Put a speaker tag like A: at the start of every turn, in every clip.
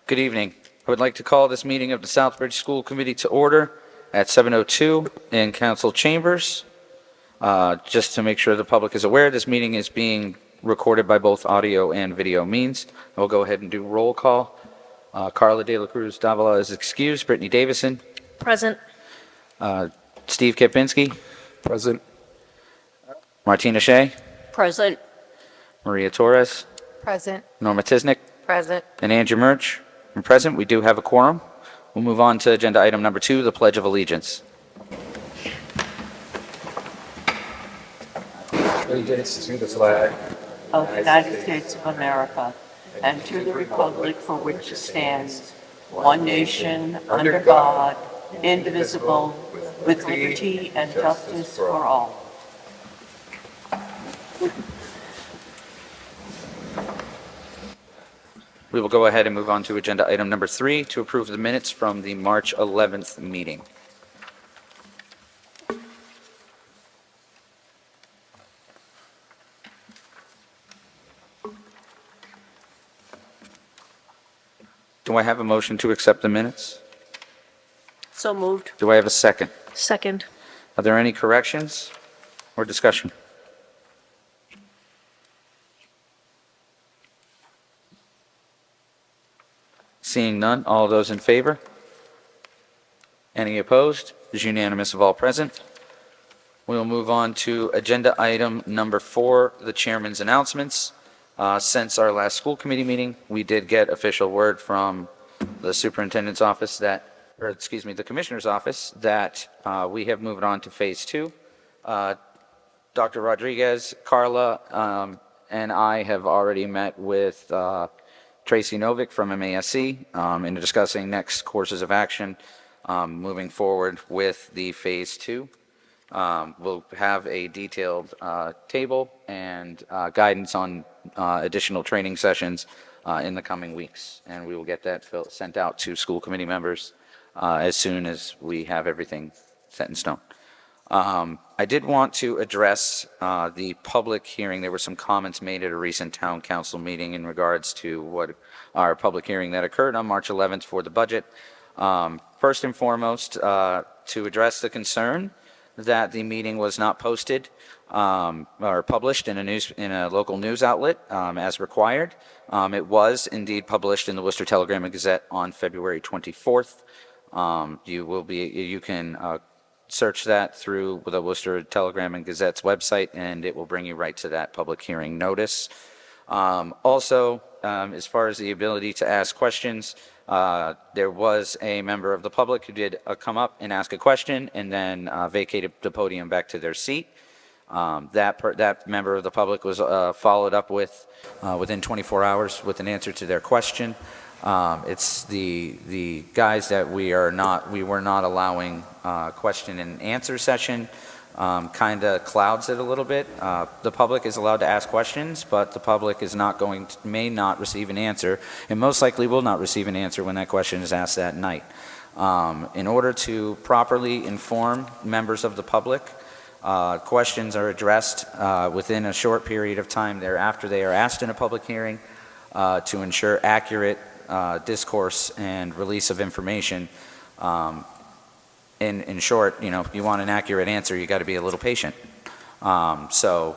A: Good evening. I would like to call this meeting of the Southbridge School Committee to order at 7:02 in council chambers. Just to make sure the public is aware, this meeting is being recorded by both audio and video means. I will go ahead and do roll call. Carla De La Cruz Davila is excused. Brittany Davison.
B: Present.
A: Steve Kipinski.
C: Present.
A: Martina Shea.
B: Present.
A: Maria Torres.
B: Present.
A: Norma Tisnick.
B: Present.
A: And Andrew Murch. I'm present. We do have a quorum. We'll move on to agenda item number 2, the Pledge of Allegiance.
C: Allegiance to the flag
D: of the United States of America and to the republic for which it stands, one nation, under God, indivisible, with liberty and justice for all.
A: We will go ahead and move on to agenda item number 3 to approve the minutes from the March 11th meeting. Do I have a motion to accept the minutes?
D: So moved.
A: Do I have a second?
B: Second.
A: Are there any corrections or discussion? Seeing none, all those in favor? Any opposed? It is unanimous of all present. We will move on to agenda item number 4, the chairman's announcements. Since our last school committee meeting, we did get official word from the superintendent's office that, or excuse me, the commissioner's office, that we have moved on to phase 2. Dr. Rodriguez, Carla, and I have already met with Tracy Novick from MASC in discussing next courses of action moving forward with the phase 2. We'll have a detailed table and guidance on additional training sessions in the coming weeks, and we will get that sent out to school committee members as soon as we have everything set in stone. I did want to address the public hearing. There were some comments made at a recent town council meeting in regards to what our public hearing that occurred on March 11th for the budget. First and foremost, to address the concern that the meeting was not posted or published in a local news outlet as required. It was indeed published in the Worcester Telegram and Gazette on February 24th. You can search that through the Worcester Telegram and Gazette's website, and it will bring you right to that public hearing notice. Also, as far as the ability to ask questions, there was a member of the public who did come up and ask a question and then vacated the podium back to their seat. That member of the public was followed up with within 24 hours with an answer to their question. It's the guys that we were not allowing question and answer session. Kind of clouds it a little bit. The public is allowed to ask questions, but the public is may not receive an answer, and most likely will not receive an answer when that question is asked that night. In order to properly inform members of the public, questions are addressed within a short period of time thereafter they are asked in a public hearing to ensure accurate discourse and release of information. In short, if you want an accurate answer, you got to be a little patient. So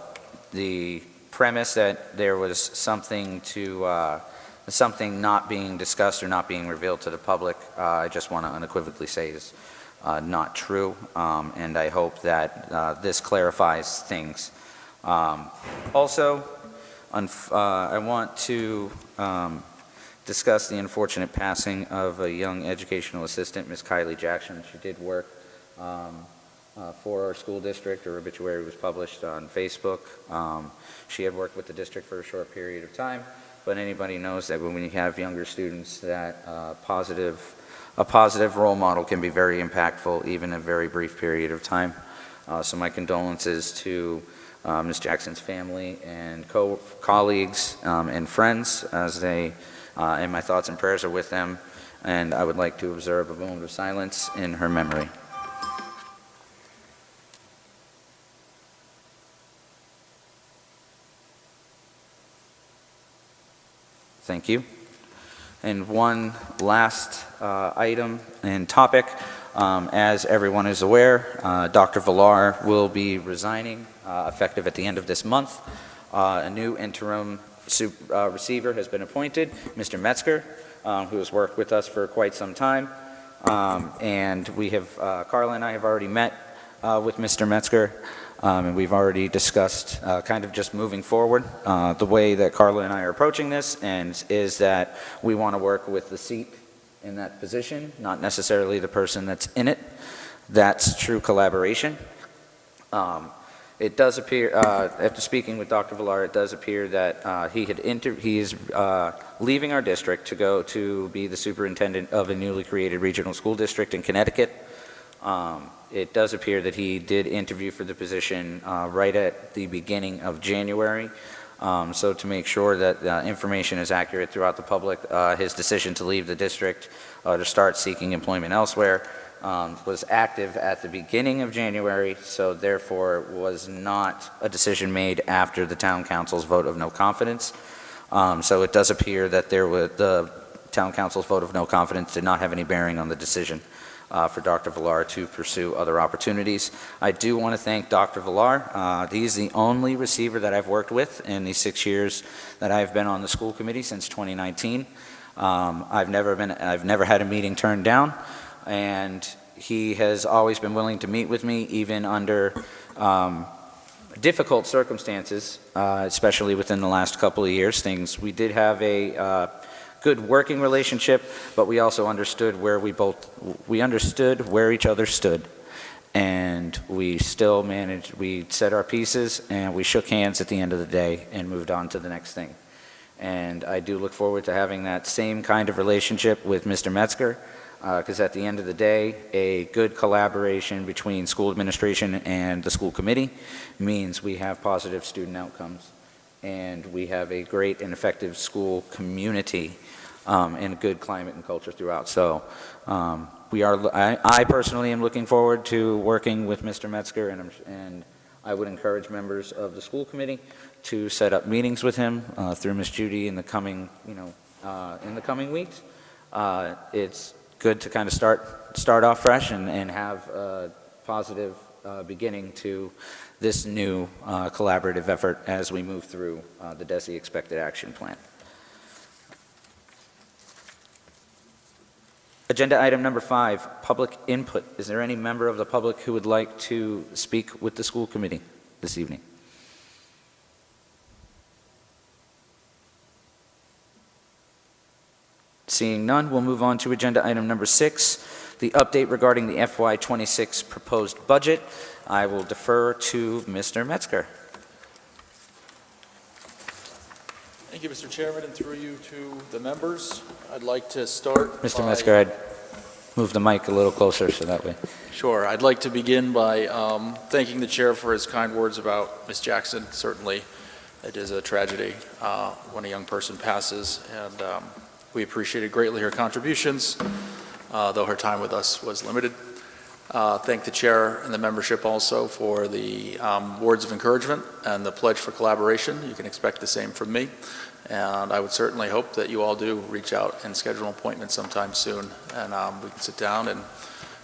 A: the premise that there was something not being discussed or not being revealed to the public, I just want to unequivocally say is not true, and I hope that this clarifies things. Also, I want to discuss the unfortunate passing of a young educational assistant, Ms. Kylie Jackson. She did work for our school district. Her obituary was published on Facebook. She had worked with the district for a short period of time, but anybody knows that when you have younger students, that a positive role model can be very impactful, even in a very brief period of time. So my condolences to Ms. Jackson's family and colleagues and friends and my thoughts and prayers are with them, and I would like to observe a moment of silence in her memory. Thank you. And one last item and topic, as everyone is aware, Dr. Villar will be resigning effective at the end of this month. A new interim receiver has been appointed, Mr. Metzger, who has worked with us for quite some time. And we have, Carla and I have already met with Mr. Metzger, and we've already discussed kind of just moving forward. The way that Carla and I are approaching this and is that we want to work with the seat in that position, not necessarily the person that's in it. That's true collaboration. It does appear, after speaking with Dr. Villar, it does appear that he is leaving our district to go to be the superintendent of a newly created regional school district in Connecticut. It does appear that he did interview for the position right at the beginning of January. So to make sure that information is accurate throughout the public, his decision to leave the district to start seeking employment elsewhere was active at the beginning of January, so therefore was not a decision made after the town council's vote of no confidence. So it does appear that the town council's vote of no confidence did not have any bearing on the decision for Dr. Villar to pursue other opportunities. I do want to thank Dr. Villar. He's the only receiver that I've worked with in the 6 years that I've been on the school committee since 2019. I've never had a meeting turned down, and he has always been willing to meet with me even under difficult circumstances, especially within the last couple of years. We did have a good working relationship, but we also understood where understood where each other stood, and we still managed. We said our pieces and we shook hands at the end of the day and moved on to the next thing. And I do look forward to having that same kind of relationship with Mr. Metzger, because at the end of the day, a good collaboration between school administration and the school committee means we have positive student outcomes, and we have a great and effective school community and a good climate and culture throughout. So I personally am looking forward to working with Mr. Metzger, and I would encourage members of the school committee to set up meetings with him through Ms. Judy in the coming weeks. It's good to kind of start off fresh and have a positive beginning to this new collaborative effort as we move through the DESE Expected Action Plan. Agenda item number 5, public input. Is there any member of the public who would like to speak with the school committee this evening? Seeing none, we'll move on to agenda item number 6, the update regarding the FY26 proposed budget. I will defer to Mr. Metzger.
E: Thank you, Mr. Chairman, and through you to the members. I'd like to start
A: Mr.
E: by-
A: Metzger, I'd move the mic a little closer so that way.
E: Sure. I'd like to begin by thanking the chair for his kind words about Ms. Jackson. Certainly, it is a tragedy when a young person passes, and we appreciated greatly her contributions, though her time with us was limited. Thank the chair and the membership also for the words of encouragement and the pledge for collaboration. You can expect the same from me. And I would certainly hope that you all do reach out and schedule an appointment sometime soon. And we can sit down and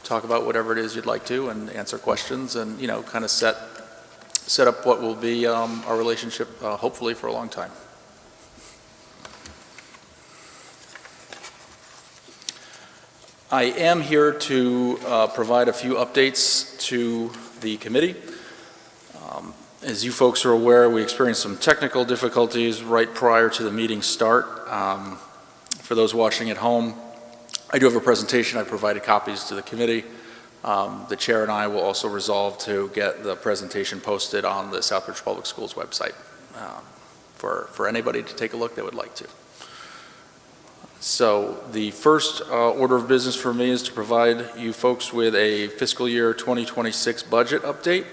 E: talk about whatever it is you'd like to and answer questions and, kind of set up what will be our relationship, hopefully for a long time. I am here to provide a few updates to the committee. As you folks are aware, we experienced some technical difficulties right prior to the meeting start. For those watching at home, I do have a presentation. I provided copies to the committee. The chair and I will also resolve to get the presentation posted on the Southbridge Public Schools website for anybody to take a look that would like to. So the first order of business for me is to provide you folks with a fiscal year 2026 budget update.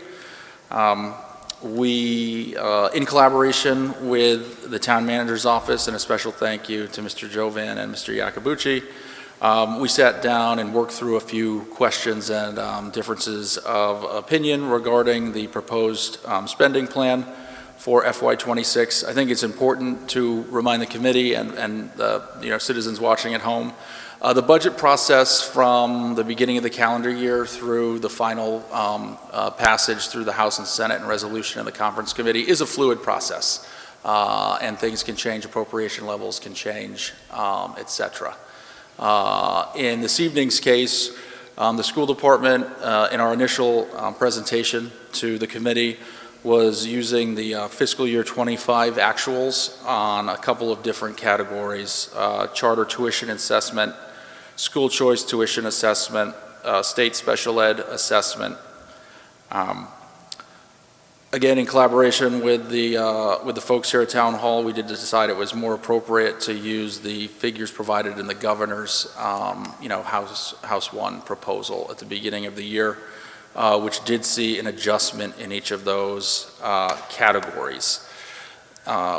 E: We, in collaboration with the town manager's office, and a special thank you to Mr. Jovan and Mr. Iacobucci, we sat down and worked through a few questions and differences of opinion regarding the proposed spending plan for FY26. I think it's important to remind the committee and citizens watching at home, the budget process from the beginning of the calendar year through the final passage through the House and Senate and resolution in the conference committee is a fluid process, and things can change, appropriation levels can change, et cetera. In this evening's case, the school department, in our initial presentation to the committee, was using the fiscal year 25 actuals on a couple of different categories: charter tuition assessment, school choice tuition assessment, state special ed assessment. Again, in collaboration with the folks here at Town Hall, we did decide it was more appropriate to use the figures provided in the governor's, House 1 proposal at the beginning of the year, which did see an adjustment in each of those categories.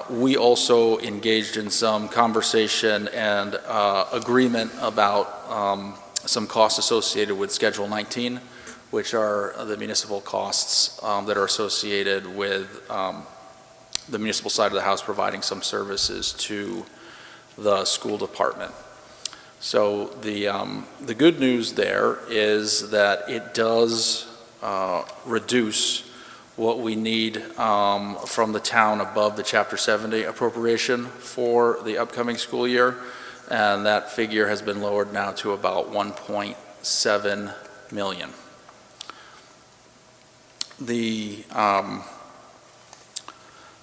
E: We also engaged in some conversation and agreement about some costs associated with Schedule 19, which are the municipal costs that are associated with the municipal side of the house providing some services to the school department. So the good news there is that it does reduce what we need from the town above the Chapter 70 appropriation for the upcoming school year, and that figure has been lowered now to about 1.7 million. The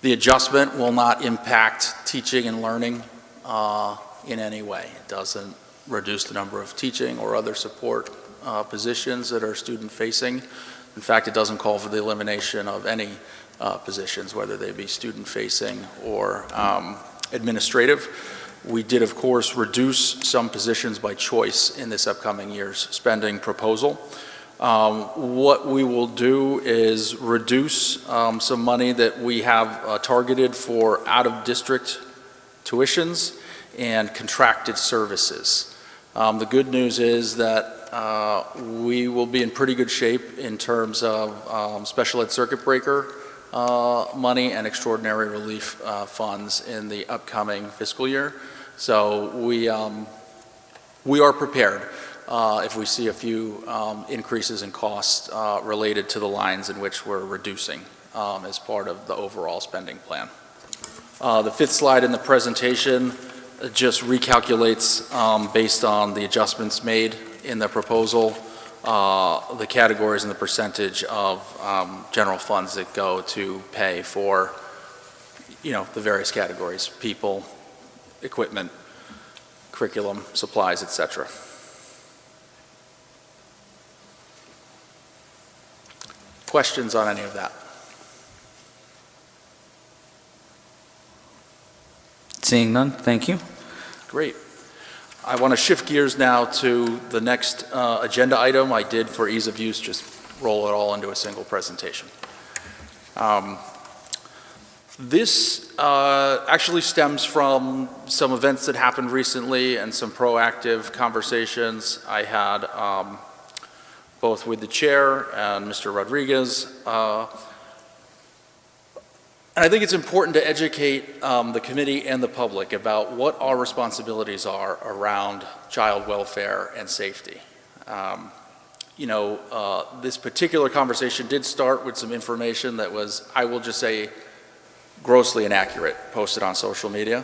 E: adjustment will not impact teaching and learning in any way. It doesn't reduce the number of teaching or other support positions that are student-facing. In fact, it doesn't call for the elimination of any positions, whether they be student-facing or administrative. We did, of course, reduce some positions by choice in this upcoming year's spending proposal. What we will do is reduce some money that we have targeted for out-of-district tuitions and contracted services. The good news is that we will be in pretty good shape in terms of special ed circuit breaker money and extraordinary relief funds in the upcoming fiscal year. So we are prepared if we see a few increases in costs related to the lines in which we're reducing as part of the overall spending plan. The fifth slide in the presentation just recalculates based on the adjustments made in the proposal, the categories and the percentage of general funds that go to pay for, the various categories: people, equipment, curriculum, supplies, etc. Questions on any of that?
A: Seeing none, thank you.
E: Great. I want to shift gears now to the next agenda item. I did, for ease of use, just roll it all into a single presentation. This actually stems from some events that happened recently and some proactive conversations I had both with the chair and Mr. Rodriguez. And I think it's important to educate the committee and the public about what our responsibilities are around child welfare and safety. This particular conversation did start with some information that was, I will just say, grossly inaccurate, posted on social media.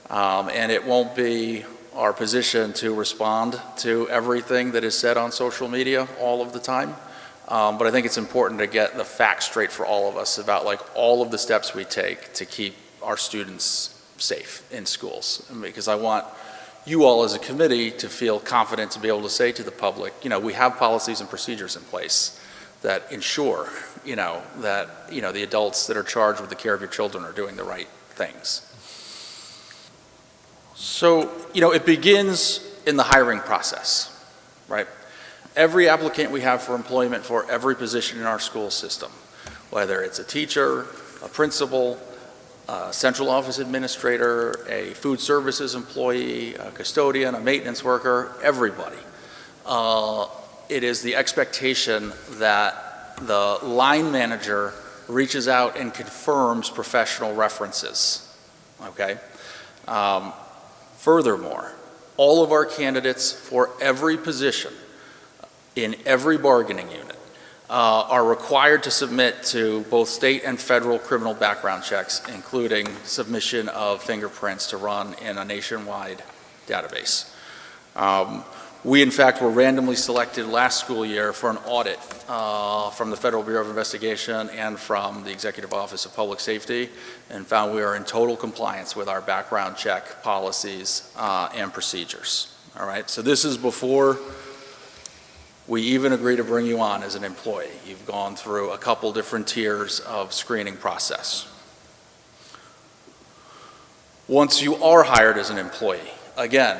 E: And it won't be our position to respond to everything that is said on social media all of the time. But I think it's important to get the facts straight for all of us about all of the steps we take to keep our students safe in schools. Because I want you all as a committee to feel confident to be able to say to the public, we have policies and procedures in place that ensure, that, the adults that are charged with the care of your children are doing the right things. So, it begins in the hiring process, right? Every applicant we have for employment for every position in our school system, whether it's a teacher, a principal, a central office administrator, a food services employee, a custodian, a maintenance worker, everybody. It is the expectation that the line manager reaches out and confirms professional references, okay? Furthermore, all of our candidates for every position in every bargaining unit are required to submit to both state and federal criminal background checks, including submission of fingerprints to run in a nationwide database. We, in fact, were randomly selected last school year for an audit from the Federal Bureau of Investigation and from the Executive Office of Public Safety, and found we are in total compliance with our background check policies and procedures. All right, so this is before we even agree to bring you on as an employee. You've gone through a couple different tiers of screening process. Once you are hired as an employee, again,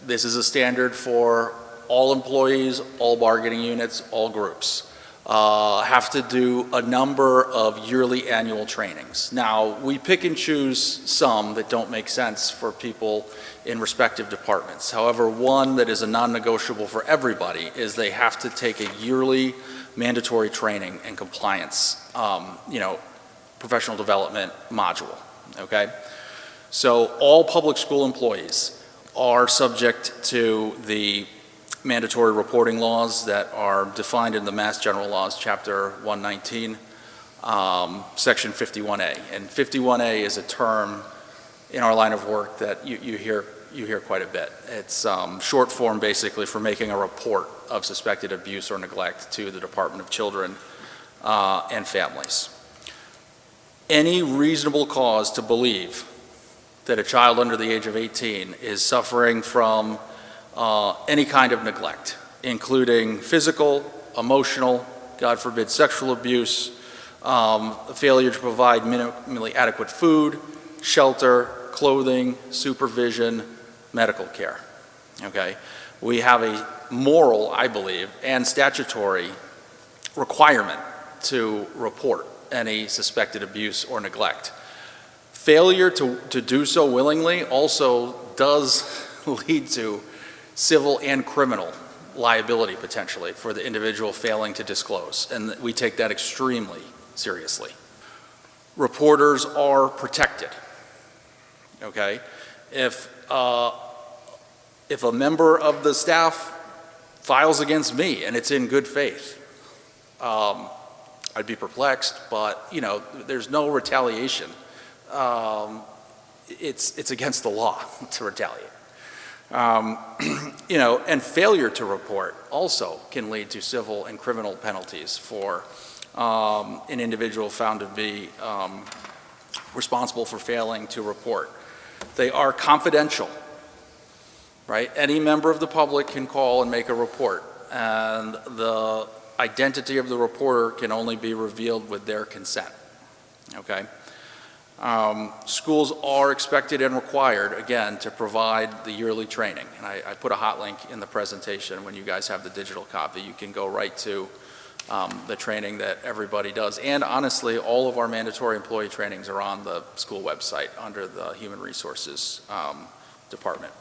E: this is a standard for all employees, all bargaining units, all groups. Have to do a number of yearly annual trainings. Now, we pick and choose some that don't make sense for people in respective departments. However, one that is a non-negotiable for everybody is they have to take a yearly mandatory training and compliance, professional development module, okay? So all public school employees are subject to the mandatory reporting laws that are defined in the Mass General Laws, Chapter 119, Section 51A. And 51A is a term in our line of work that you hear quite a bit. It's short form basically for making a report of suspected abuse or neglect to the Department of Children and Families. Any reasonable cause to believe that a child under the age of 18 is suffering from any kind of neglect, including physical, emotional, God forbid, sexual abuse, failure to provide minimally adequate food, shelter, clothing, supervision, medical care, okay? We have a moral, I believe, and statutory requirement to report any suspected abuse or neglect. Failure to do so willingly also does lead to civil and criminal liability potentially for the individual failing to disclose, and we take that extremely seriously. Reporters are protected, okay? If a member of the staff files against me and it's in good faith, I'd be perplexed, but there's no retaliation. It's against the law to retaliate. And failure to report also can lead to civil and criminal penalties for an individual found to be responsible for failing to report. They are confidential, right? Any member of the public can call and make a report, and the identity of the reporter can only be revealed with their consent, okay? Schools are expected and required, again, to provide the yearly training. And I put a hot link in the presentation. When you guys have the digital copy, you can go right to the training that everybody does. And honestly, all of our mandatory employee trainings are on the school website under the Human Resources Department.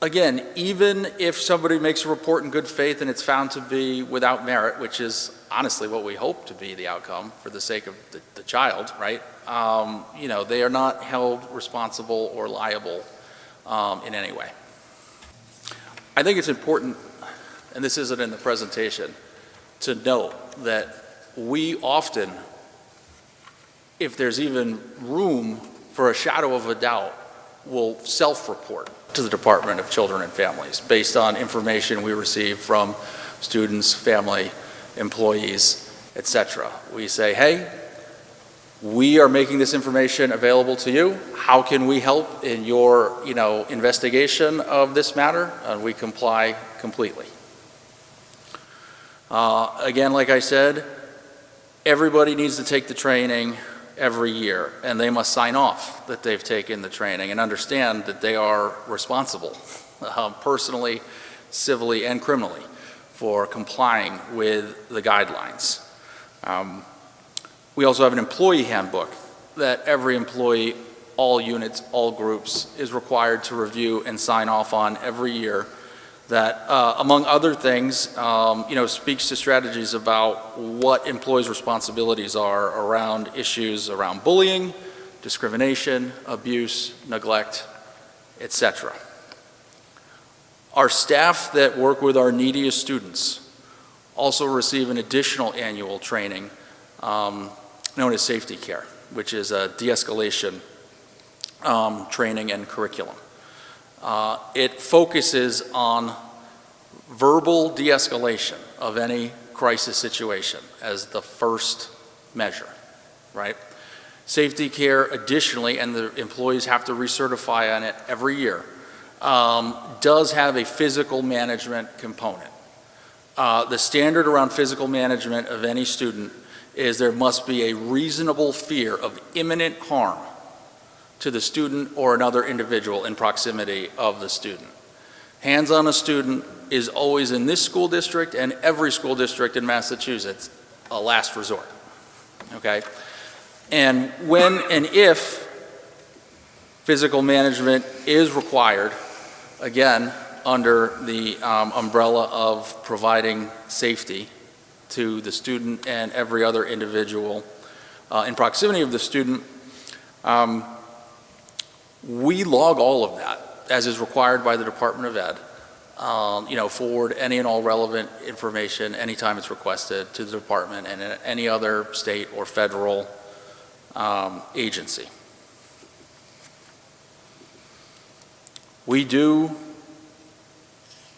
E: Again, even if somebody makes a report in good faith and it's found to be without merit, which is honestly what we hope to be the outcome for the sake of the child, right? They are not held responsible or liable in any way. I think it's important, and this isn't in the presentation, to note that we often, if there's even room for a shadow of a doubt, will self-report to the Department of Children and Families based on information we receive from students, family, employees, etc. We say, hey, we are making this information available to you. How can we help in your, investigation of this matter? And we comply completely. Again, like I said, everybody needs to take the training every year, and they must sign off that they've taken the training and understand that they are responsible personally, civilly, and criminally for complying with the guidelines. We also have an employee handbook that every employee, all units, all groups, is required to review and sign off on every year that, among other things, speaks to strategies about what employees' responsibilities are around issues around bullying, discrimination, abuse, neglect, etc. Our staff that work with our neediest students also receive an additional annual training known as Safety Care, which is a de-escalation training and curriculum. It focuses on verbal de-escalation of any crisis situation as the first measure, right? Safety Care additionally, and the employees have to recertify on it every year, does have a physical management component. The standard around physical management of any student is there must be a reasonable fear of imminent harm to the student or another individual in proximity of the student. Hands on a student is always in this school district and every school district in Massachusetts a last resort, okay? And when and if physical management is required, again, under the umbrella of providing safety to the student and every other individual in proximity of the student, we log all of that, as is required by the Department of Ed, forward any and all relevant information anytime it's requested to the department and any other state or federal agency. We do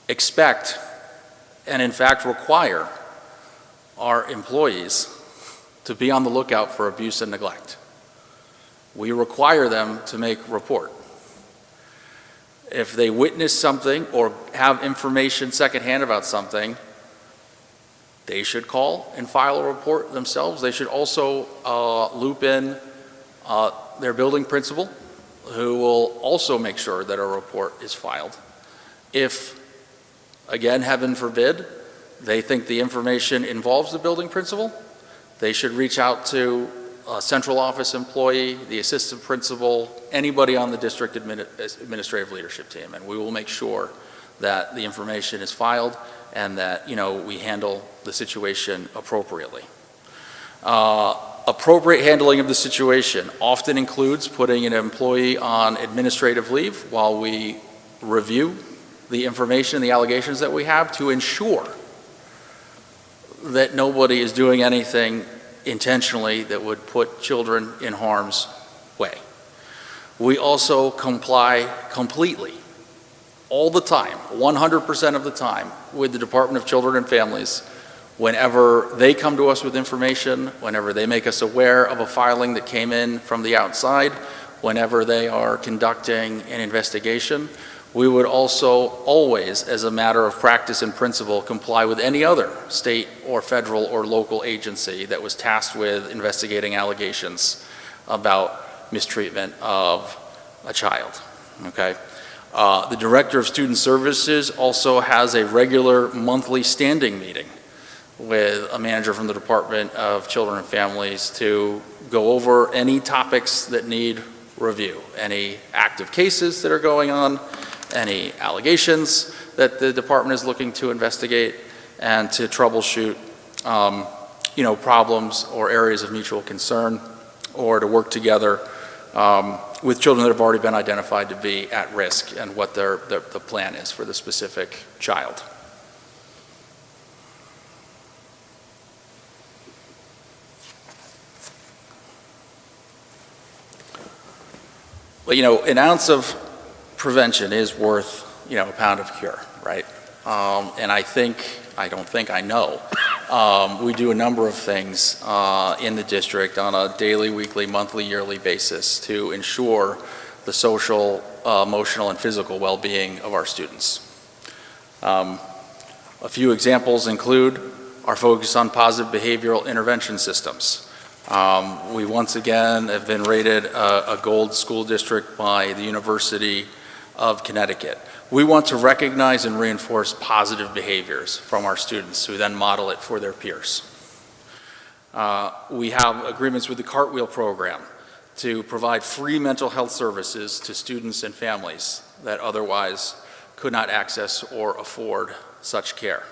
E: expect and in fact require our employees to be on the lookout for abuse and neglect. We require them to make report. If they witness something or have information secondhand about something, they should call and file a report themselves. They should also loop in their building principal, who will also make sure that a report is filed. If, again, heaven forbid, they think the information involves the building principal, they should reach out to a central office employee, the assistant principal, anybody on the district administrative leadership team, and we will make sure that the information is filed and that, we handle the situation appropriately. Appropriate handling of the situation often includes putting an employee on administrative leave while we review the information, the allegations that we have to ensure that nobody is doing anything intentionally that would put children in harm's way. We also comply completely, all the time, 100% of the time, with the Department of Children and Families whenever they come to us with information, whenever they make us aware of a filing that came in from the outside, whenever they are conducting an investigation. We would also always, as a matter of practice and principle, comply with any other state or federal or local agency that was tasked with investigating allegations about mistreatment of a child, okay? The Director of Student Services also has a regular monthly standing meeting with a manager from the Department of Children and Families to go over any topics that need review, any active cases that are going on, any allegations that the department is looking to investigate, and to troubleshoot, problems or areas of mutual concern, or to work together with children that have already been identified to be at risk and what the plan is for the specific child. Well, an ounce of prevention is worth, a pound of cure, right? And I know, we do a number of things in the district on a daily, weekly, monthly, yearly basis to ensure the social, emotional, and physical well-being of our students. A few examples include our focus on positive behavioral intervention systems. We once again have been rated a gold school district by the University of Connecticut. We want to recognize and reinforce positive behaviors from our students who then model it for their peers. We have agreements with the Cartwheel program to provide free mental health services to students and families that otherwise could not access or afford such care.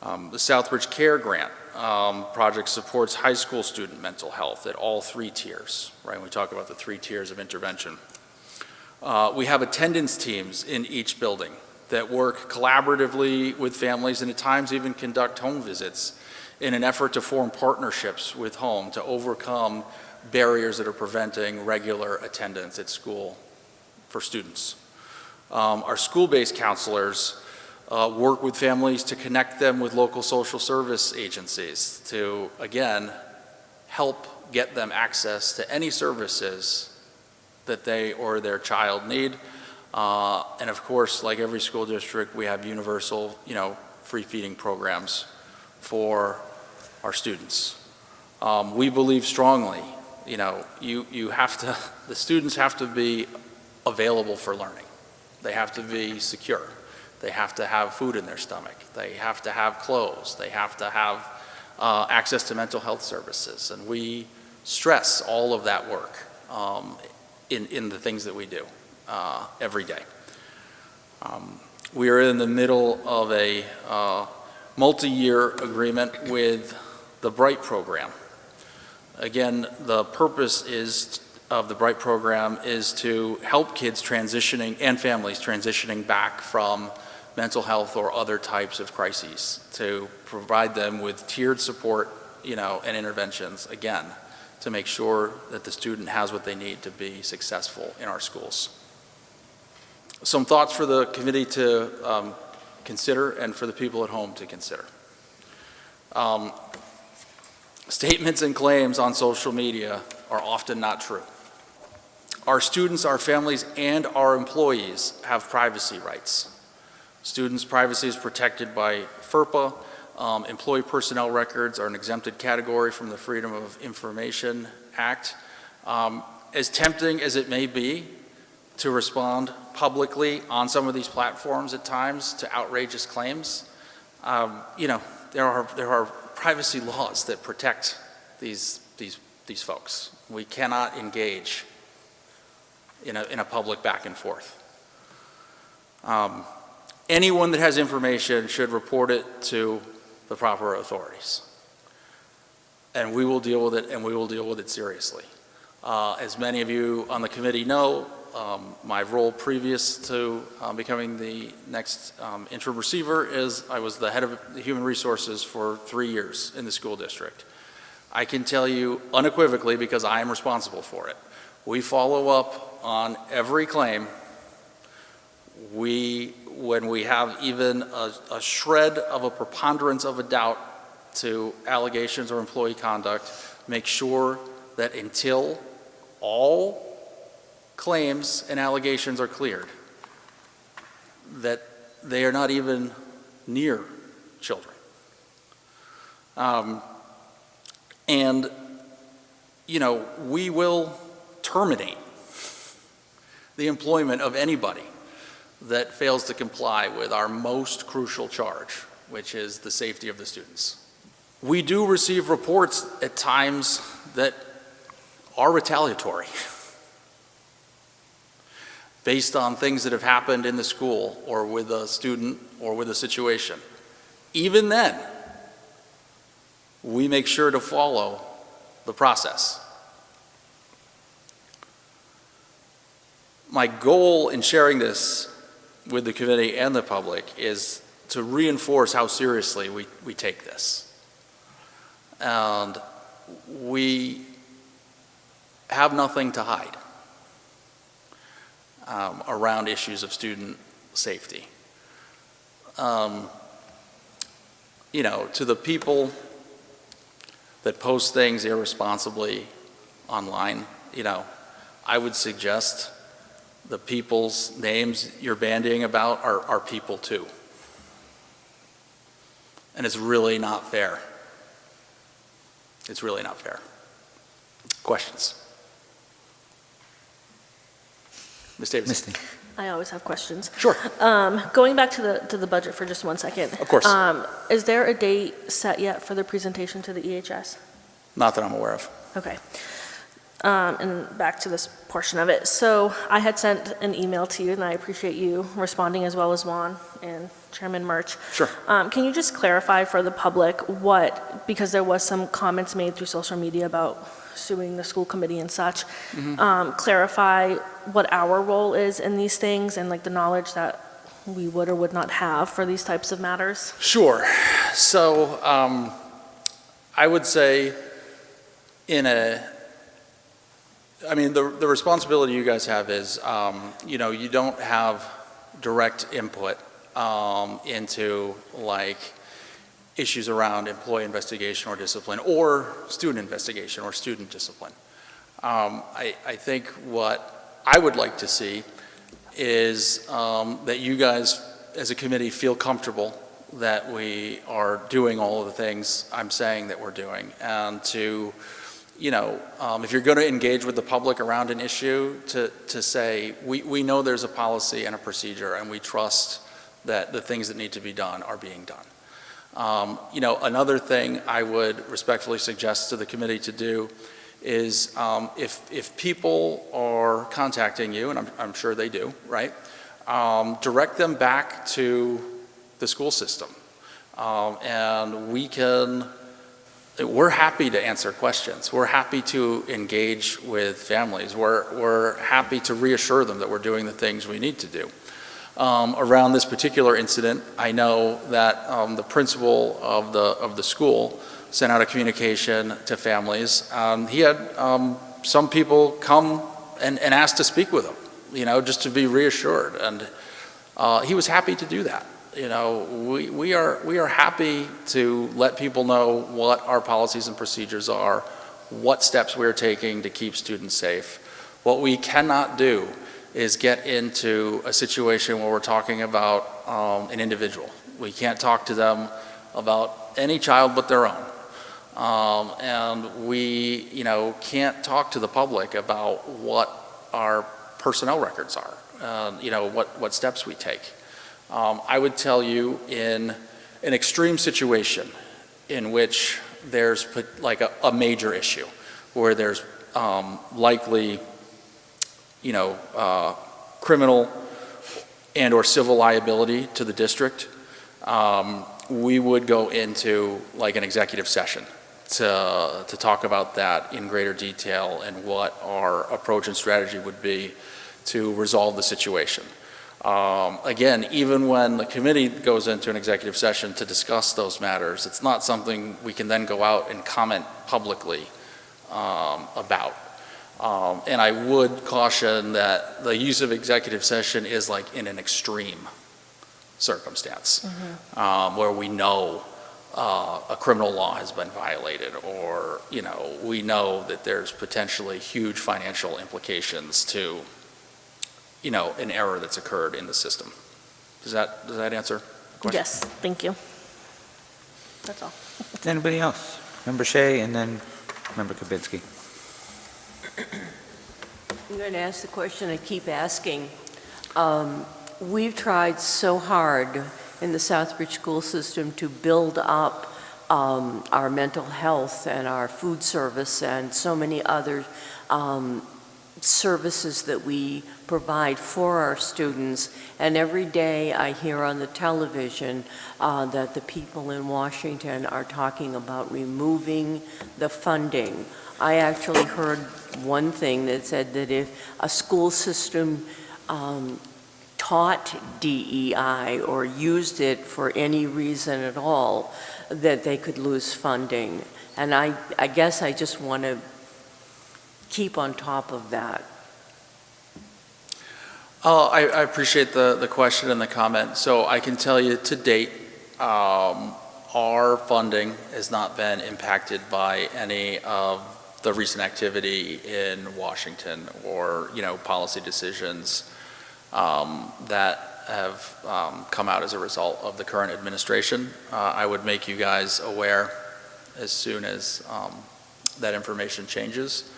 E: The Southbridge Care Grant project supports high school student mental health at all 3 tiers, right? We talk about the 3 tiers of intervention. We have attendance teams in each building that work collaboratively with families and at times even conduct home visits in an effort to form partnerships with home to overcome barriers that are preventing regular attendance at school for students. Our school-based counselors work with families to connect them with local social service agencies to, again, help get them access to any services that they or their child need. And of course, like every school district, we have universal, free feeding programs for our students. We believe strongly, you have to, the students have to be available for learning. They have to be secure. They have to have food in their stomach. They have to have clothes. They have to have access to mental health services. And we stress all of that work in the things that we do every day. We are in the middle of a multi-year agreement with the BRIGHT program. Again, the purpose of the BRIGHT program is to help kids transitioning and families transitioning back from mental health or other types of crises, to provide them with tiered support, and interventions, again, to make sure that the student has what they need to be successful in our schools. Some thoughts for the committee to consider and for the people at home to consider. Statements and claims on social media are often not true. Our students, our families, and our employees have privacy rights. Students' privacy is protected by FERPA. Employee personnel records are an exempted category from the Freedom of Information Act. As tempting as it may be to respond publicly on some of these platforms at times to outrageous claims, there are privacy laws that protect these folks. We cannot engage in a public back and forth. Anyone that has information should report it to the proper authorities. And we will deal with it, and we will deal with it seriously. As many of you on the committee know, my role previous to becoming the next interim receiver is I was the head of the human resources for 3 years in the school district. I can tell you unequivocally, because I am responsible for it, we follow up on every claim. When we have even a shred of a preponderance of a doubt to allegations or employee conduct, make sure that until all claims and allegations are cleared, that they are not even near children. And, we will terminate the employment of anybody that fails to comply with our most crucial charge, which is the safety of the students. We do receive reports at times that are retaliatory based on things that have happened in the school or with a student or with a situation. Even then, we make sure to follow the process. My goal in sharing this with the committee and the public is to reinforce how seriously we take this. And we have nothing to hide around issues of student safety. To the people that post things irresponsibly online, I would suggest the people's names you're bandying about are people too. And it's really not fair. It's really not fair. Questions? Ms. Davidson.
B: I always have questions.
E: Sure.
B: Going back to the budget for just 1 second.
E: Of course.
B: Is there a date set yet for the presentation to the EHS?
E: Not that I'm aware of.
B: Okay. And back to this portion of it. So I had sent an email to you, and I appreciate you responding, as well as Juan and Chairman Murch.
E: Sure.
B: Can you just clarify for the public what, because there was some comments made through social media about suing the school committee and such, clarify what our role is in these things and like the knowledge that we would or would not have for these types of matters?
E: Sure. So I would say the responsibility you guys have is, you don't have direct input into like issues around employee investigation or discipline, or student investigation or student discipline. I think what I would like to see is that you guys, as a committee, feel comfortable that we are doing all of the things I'm saying that we're doing, and to, if you're going to engage with the public around an issue, to say, we know there's a policy and a procedure, and we trust that the things that need to be done are being done. Another thing I would respectfully suggest to the committee to do is if people are contacting you, and I'm sure they do, right? Direct them back to the school system. And we're happy to answer questions. We're happy to engage with families. We're happy to reassure them that we're doing the things we need to do. Around this particular incident, I know that the principal of the school sent out a communication to families. He had some people come and ask to speak with him, just to be reassured. And he was happy to do that. We are happy to let people know what our policies and procedures are, what steps we're taking to keep students safe. What we cannot do is get into a situation where we're talking about an individual. We can't talk to them about any child but their own. And we, can't talk to the public about what our personnel records are, what steps we take. I would tell you, in an extreme situation in which there's like a major issue, where there's likely, criminal and or civil liability to the district, we would go into like an executive session to talk about that in greater detail and what our approach and strategy would be to resolve the situation. Again, even when the committee goes into an executive session to discuss those matters, it's not something we can then go out and comment publicly about. And I would caution that the use of executive session is like in an extreme circumstance, where we know a criminal law has been violated, or, we know that there's potentially huge financial implications to an error that's occurred in the system. Does that answer the question?
B: Yes, thank you. That's all.
A: Anybody else? Member Shea and then Member Kabinski.
D: I'm going to ask the question I keep asking. We've tried so hard in the Southbridge school system to build up our mental health and our food service and so many other services that we provide for our students. And every day I hear on the television that the people in Washington are talking about removing the funding. I actually heard one thing that said that if a school system taught DEI or used it for any reason at all, that they could lose funding. And I guess I just want to keep on top of that.
E: I appreciate the question and the comment. So I can tell you to date, our funding has not been impacted by any of the recent activity in Washington or, policy decisions that have come out as a result of the current administration. I would make you guys aware as soon as that information changes,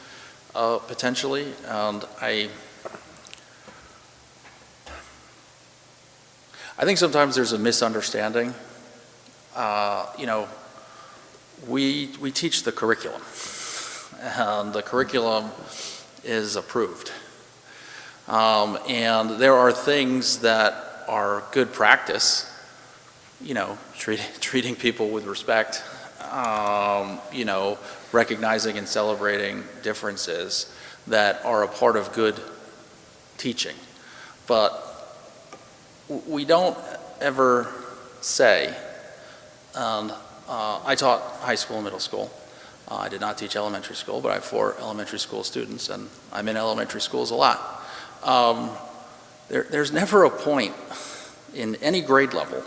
E: potentially. And I think sometimes there's a misunderstanding. We teach the curriculum. and the curriculum is approved. And there are things that are good practice, you know, treating people with respect, you know, recognizing and celebrating differences that are a part of good teaching. But we don't ever say, and I taught high school and middle school. I did not teach elementary school, but I have 4 elementary school students, and I'm in elementary schools a lot. There's never a point in any grade level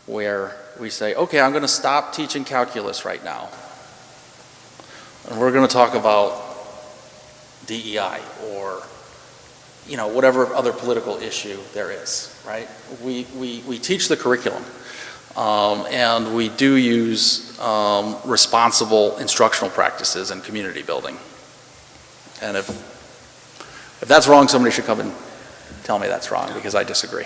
E: where we say, okay, I'm going to stop teaching calculus right now, and we're going to talk about DEI or, you know, whatever other political issue there is, right? We teach the curriculum, and we do use responsible instructional practices and community building. And if that's wrong, somebody should come and tell me that's wrong, because I disagree.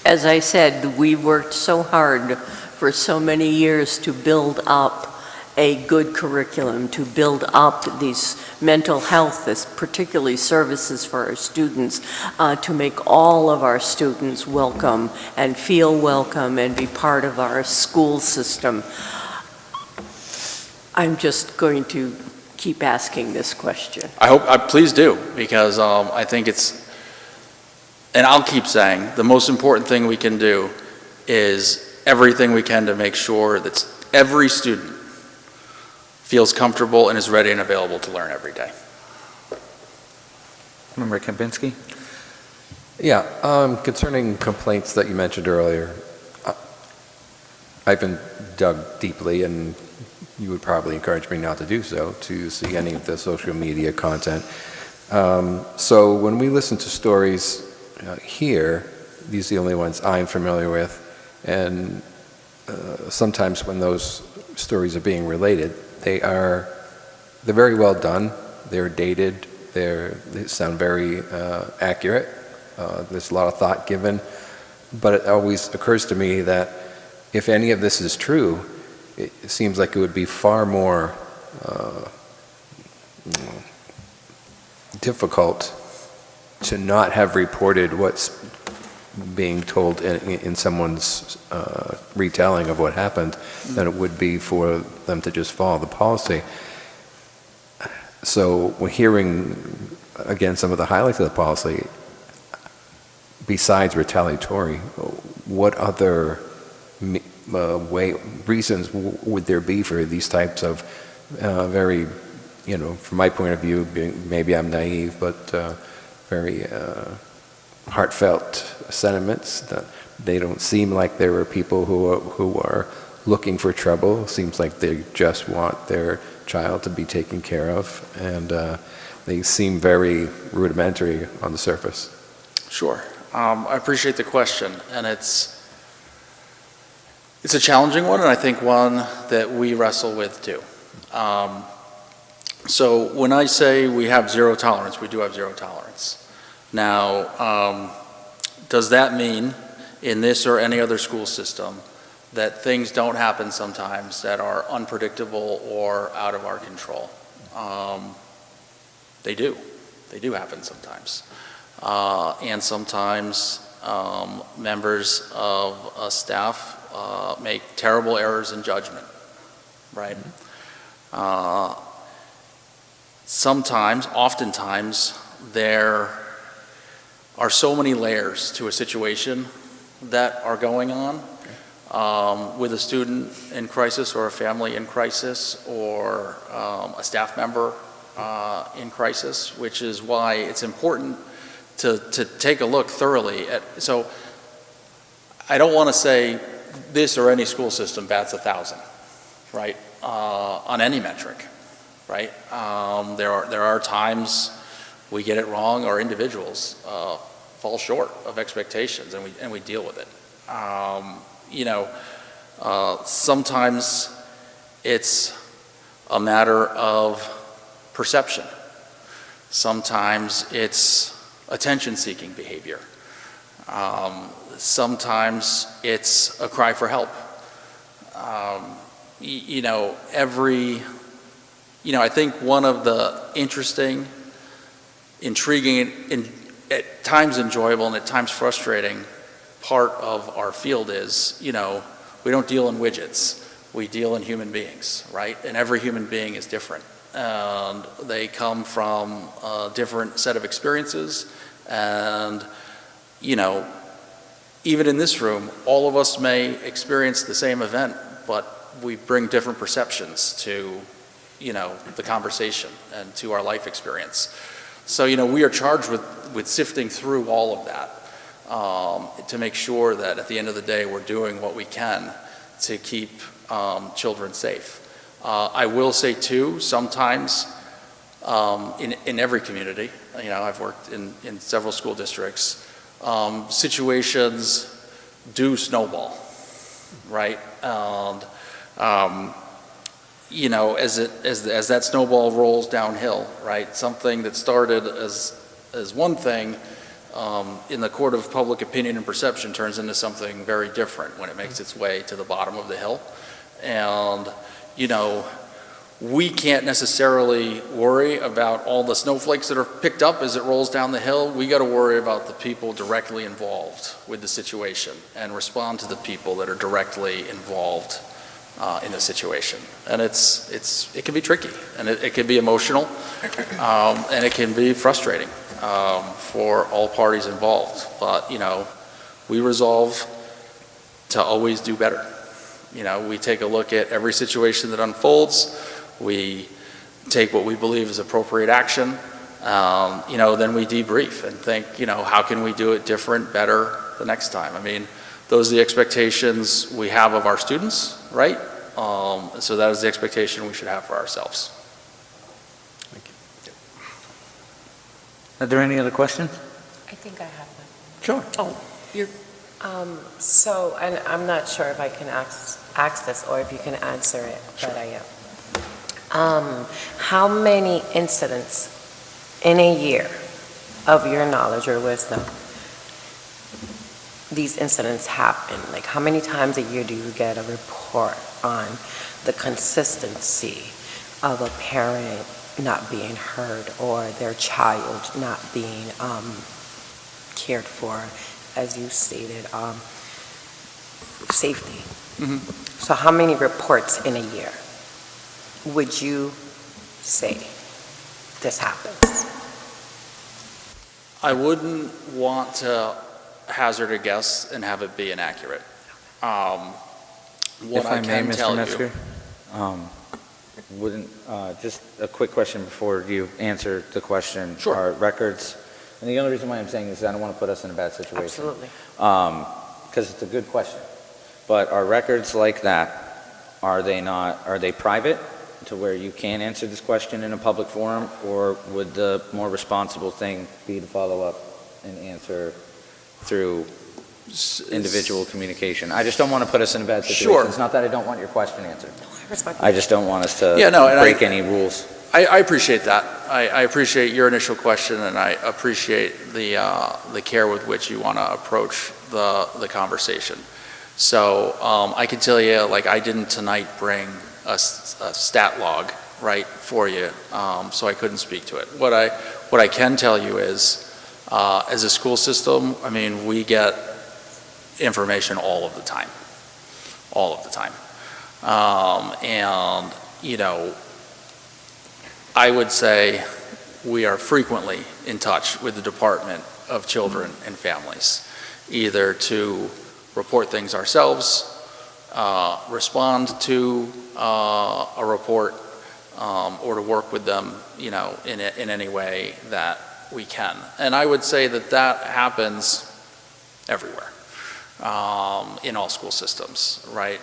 D: As I said, we worked so hard for so many years to build up a good curriculum, to build up these mental health, this particularly services for our students, to make all of our students welcome and feel welcome and be part of our school system. I'm just going to keep asking this question.
E: Please do, because I think it's, and I'll keep saying, the most important thing we can do is everything we can to make sure that every student feels comfortable and is ready and available to learn every day.
A: Member Kempinski?
C: Yeah, concerning complaints that you mentioned earlier, I've been dug deeply, and you would probably encourage me not to do so, to see any of the social media content. So when we listen to stories here, these are the only ones I'm familiar with, and sometimes when those stories are being related, they're very well done, they're dated, they sound very accurate, there's a lot of thought given, but it always occurs to me that if any of this is true, it seems like it would be far more difficult to not have reported what's being told in someone's retelling of what happened than it would be for them to just follow the policy. So we're hearing, again, some of the highlights of the policy. Besides retaliatory, what other reasons would there be for these types of very, you know, from my point of view, maybe I'm naive, but very heartfelt sentiments that they don't seem like there are people who are looking for trouble. It seems like they just want their child to be taken care of, and they seem very rudimentary on the surface.
E: Sure. I appreciate the question, and it's a challenging one, and I think one that we wrestle with too. So when I say we have zero tolerance, we do have zero tolerance. Now, does that mean in this or any other school system that things don't happen sometimes that are unpredictable or out of our control? They do. They do happen sometimes. And sometimes members of a staff make terrible errors in judgment, right? Sometimes, oftentimes, there are so many layers to a situation that are going on with a student in crisis or a family in crisis or a staff member in crisis, which is why it's important to take a look thoroughly at. So I don't want to say this or any school system bats 1,000, right, on any metric, right? There are times we get it wrong, or individuals fall short of expectations, and we deal with it. You know, sometimes it's a matter of perception. Sometimes it's attention-seeking behavior. Sometimes it's a cry for help. You know, every I think one of the interesting, intriguing, and at times enjoyable and at times frustrating part of our field is, we don't deal in widgets. We deal in human beings, right? And every human being is different. And they come from a different set of experiences. And, even in this room, all of us may experience the same event, but we bring different perceptions to, the conversation and to our life experience. So, we are charged with sifting through all of that to make sure that at the end of the day, we're doing what we can to keep children safe. I will say too, sometimes in every community, I've worked in several school districts, situations do snowball, right? And, as that snowball rolls downhill, right? Something that started as one thing in the court of public opinion and perception turns into something very different when it makes its way to the bottom of the hill. And, we can't necessarily worry about all the snowflakes that are picked up as it rolls down the hill. We got to worry about the people directly involved with the situation and respond to the people that are directly involved in the situation. And it can be tricky, and it can be emotional, and it can be frustrating for all parties involved. But, we resolve to always do better. We take a look at every situation that unfolds. We take what we believe is appropriate action. Then we debrief and think, how can we do it different, better the next time? I mean, those are the expectations we have of our students, right? So that is the expectation we should have for ourselves.
A: Are there any other questions?
F: I think I have one.
A: Sure.
B: Oh, you're,
F: So, and I'm not sure if I can ask this or if you can answer it, but I am. How many incidents in a year, of your knowledge or wisdom, these incidents happen? Like, how many times a year do you get a report on the consistency of a parent not being heard or their child not being cared for, as you stated, safety?
E: Mhm.
F: So how many reports in a year would you say this happens?
E: I wouldn't want to hazard a guess and have it be inaccurate. What
A: If I may,
E: can
A: Mr.
E: tell you,
A: Metzger, just a quick question before you answer the question.
E: Sure.
A: Are records, and the only reason why I'm saying this is I don't want to put us in a bad situation.
F: Absolutely.
A: Because it's a good question. But are records like that, are they private to where you can answer this question in a public forum? Or would the more responsible thing be to follow up and answer through individual communication? I just don't want to put us in a bad situation.
E: Sure.
A: It's not that I don't want your question answered.
F: I respect
A: I just don't want us to
E: Yeah, no, and
A: break any rules.
E: I appreciate that. I appreciate your initial question, and I appreciate the care with which you want to approach the conversation. So I can tell you, like, I didn't tonight bring a stat log, right, for you, so I couldn't speak to it. What I can tell you is, as a school system, I mean, we get information all of the time. And, I would say we are frequently in touch with the Department of Children and Families, either to report things ourselves, respond to a report, or to work with them, in any way that we can. And I would say that happens everywhere. In all school systems, right?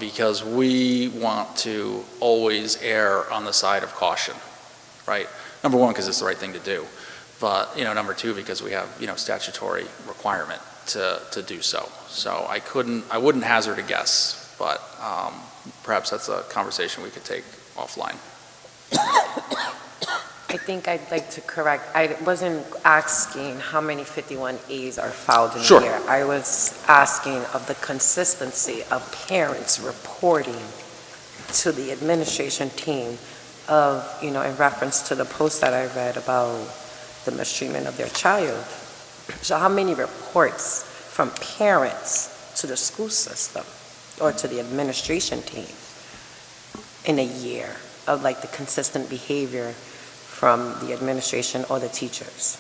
E: Because we want to always err on the side of caution, right? Number one, because it's the right thing to do. But, number two, because we have, statutory requirement to do so. So I wouldn't hazard a guess, but perhaps that's a conversation we could take offline.
F: I think I'd like to correct, I wasn't asking how many 51As are filed in
E: Sure.
F: a year. I was asking of the consistency of parents reporting to the administration team of, in reference to the post that I read about the mistreatment of their child. So how many reports from parents to the school system or to the administration team in a year of like the consistent behavior from the administration or the teachers?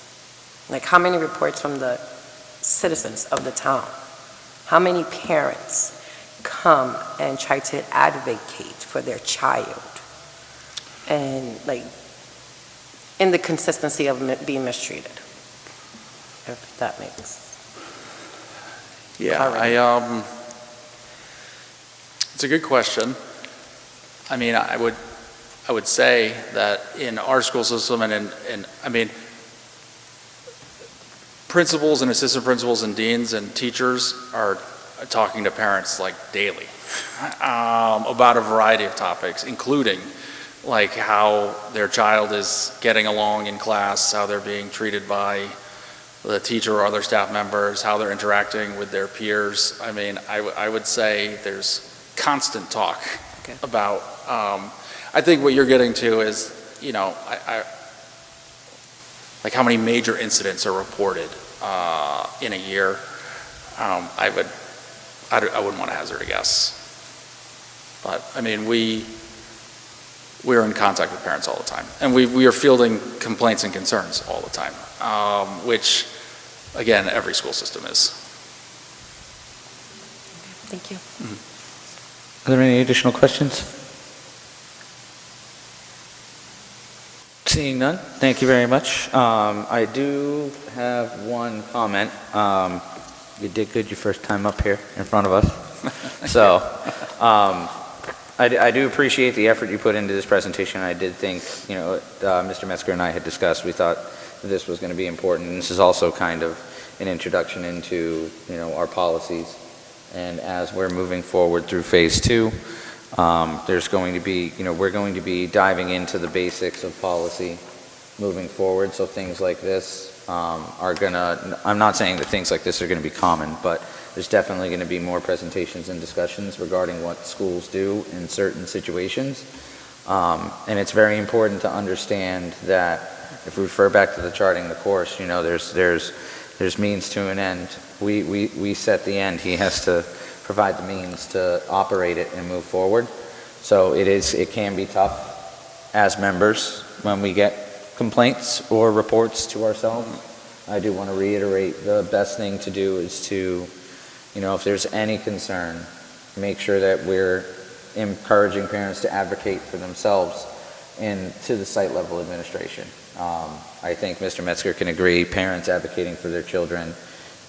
F: Like how many reports from the citizens of the town? How many parents come and try to advocate for their child? And like, in the consistency of being mistreated, if that makes.
E: Yeah, it's a good question. I mean, I would say that in our school system I mean, principals and assistant principals and deans and teachers are talking to parents like daily about a variety of topics, including like how their child is getting along in class, how they're being treated by the teacher or other staff members, how they're interacting with their peers. I mean, I would say there's constant talk about, I think what you're getting to is, like how many major incidents are reported in a year. I wouldn't want to hazard a guess. But I mean, we're in contact with parents all the time, and we are fielding complaints and concerns all the time, which, again, every school system is.
F: Thank you.
A: Are there any additional questions? Seeing none, thank you very much. I do have one comment. You did good your first time up here in front of us. So, I do appreciate the effort you put into this presentation. I did think, Mr. Metzger and I had discussed, we thought that this was going to be important. And this is also kind of an introduction into, our policies. And as we're moving forward through phase 2, there's going to be, we're going to be diving into the basics of policy moving forward. So things like this are gonna, I'm not saying that things like this are going to be common, but there's definitely going to be more presentations and discussions regarding what schools do in certain situations. And it's very important to understand that if we refer back to the charting the course, there's means to an end. We set the end. He has to provide the means to operate it and move forward. So it can be tough as members when we get complaints or reports to ourselves. I do want to reiterate, the best thing to do is to, if there's any concern, make sure that we're encouraging parents to advocate for themselves and to the site level administration. I think Mr. Metzger can agree, parents advocating for their children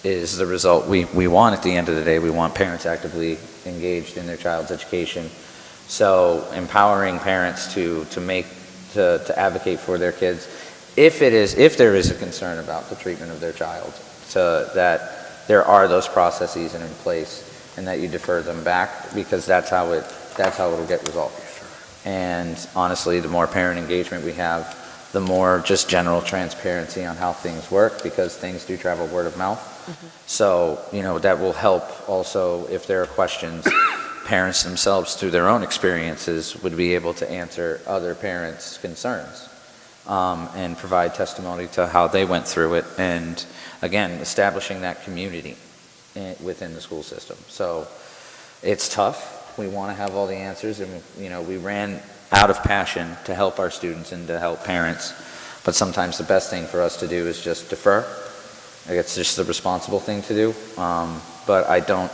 A: is the result we want at the end of the day. We want parents actively engaged in their child's education. So empowering parents to advocate for their kids, if there is a concern about the treatment of their child, so that there are those processes in place and that you defer them back, because that's how it'll get resolved. And honestly, the more parent engagement we have, the more just general transparency on how things work, because things do travel word of mouth. So, that will help also if there are questions. Parents themselves, through their own experiences, would be able to answer other parents' concerns and provide testimony to how they went through it. And again, establishing that community within the school system. So it's tough. We want to have all the answers, and we ran out of passion to help our students and to help parents. But sometimes the best thing for us to do is just defer. It's just the responsible thing to do. But I don't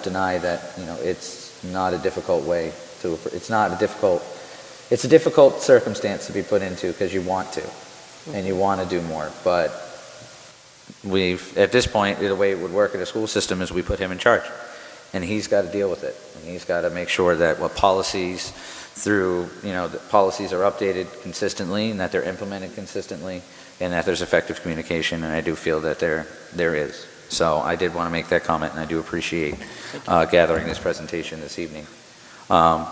A: deny that, it's not a difficult way to, it's a difficult circumstance to be put into, because you want to, and you want to do more. But at this point, the way it would work in a school system is we put him in charge, and he's got to deal with it. And he's got to make sure that what policies the policies are updated consistently, and that they're implemented consistently, and that there's effective communication, and I do feel that there is. So I did want to make that comment, and I do appreciate gathering this presentation this evening.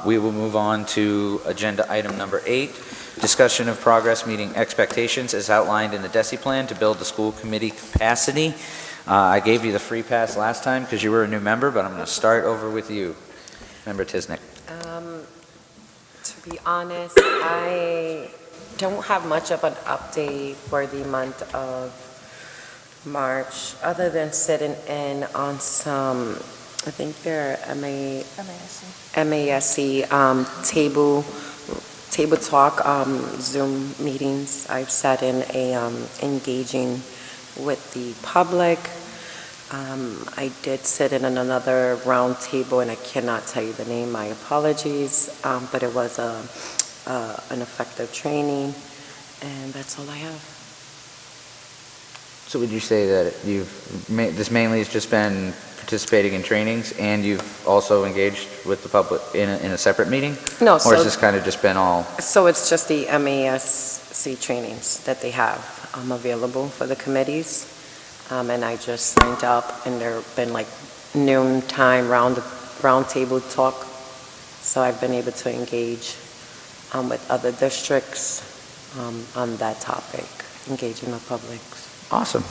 A: We will move on to agenda item number 8, discussion of progress meeting expectations as outlined in the DESI plan to build the school committee capacity. I gave you the free pass last time because you were a new member, but I'm going to start over with you, Member Tisnick.
F: To To be honest, I don't have much of an update for the month of March, other than sitting in on some, I think they're MASC table talk Zoom meetings. I've sat in engaging with the public. I did sit in another round table, and I cannot tell you the name, my apologies, but it was an effective training, and that's all I have.
A: So would you say that this mainly has just been participating in trainings, and you've also engaged with the public in a separate meeting?
F: No,
A: Or has this kind of just been all?
F: So it's just the MASC trainings that they have available for the committees. And I just signed up, and there have been like noontime round table talk. So I've been able to engage with other districts on that topic, engaging the public.
A: Awesome.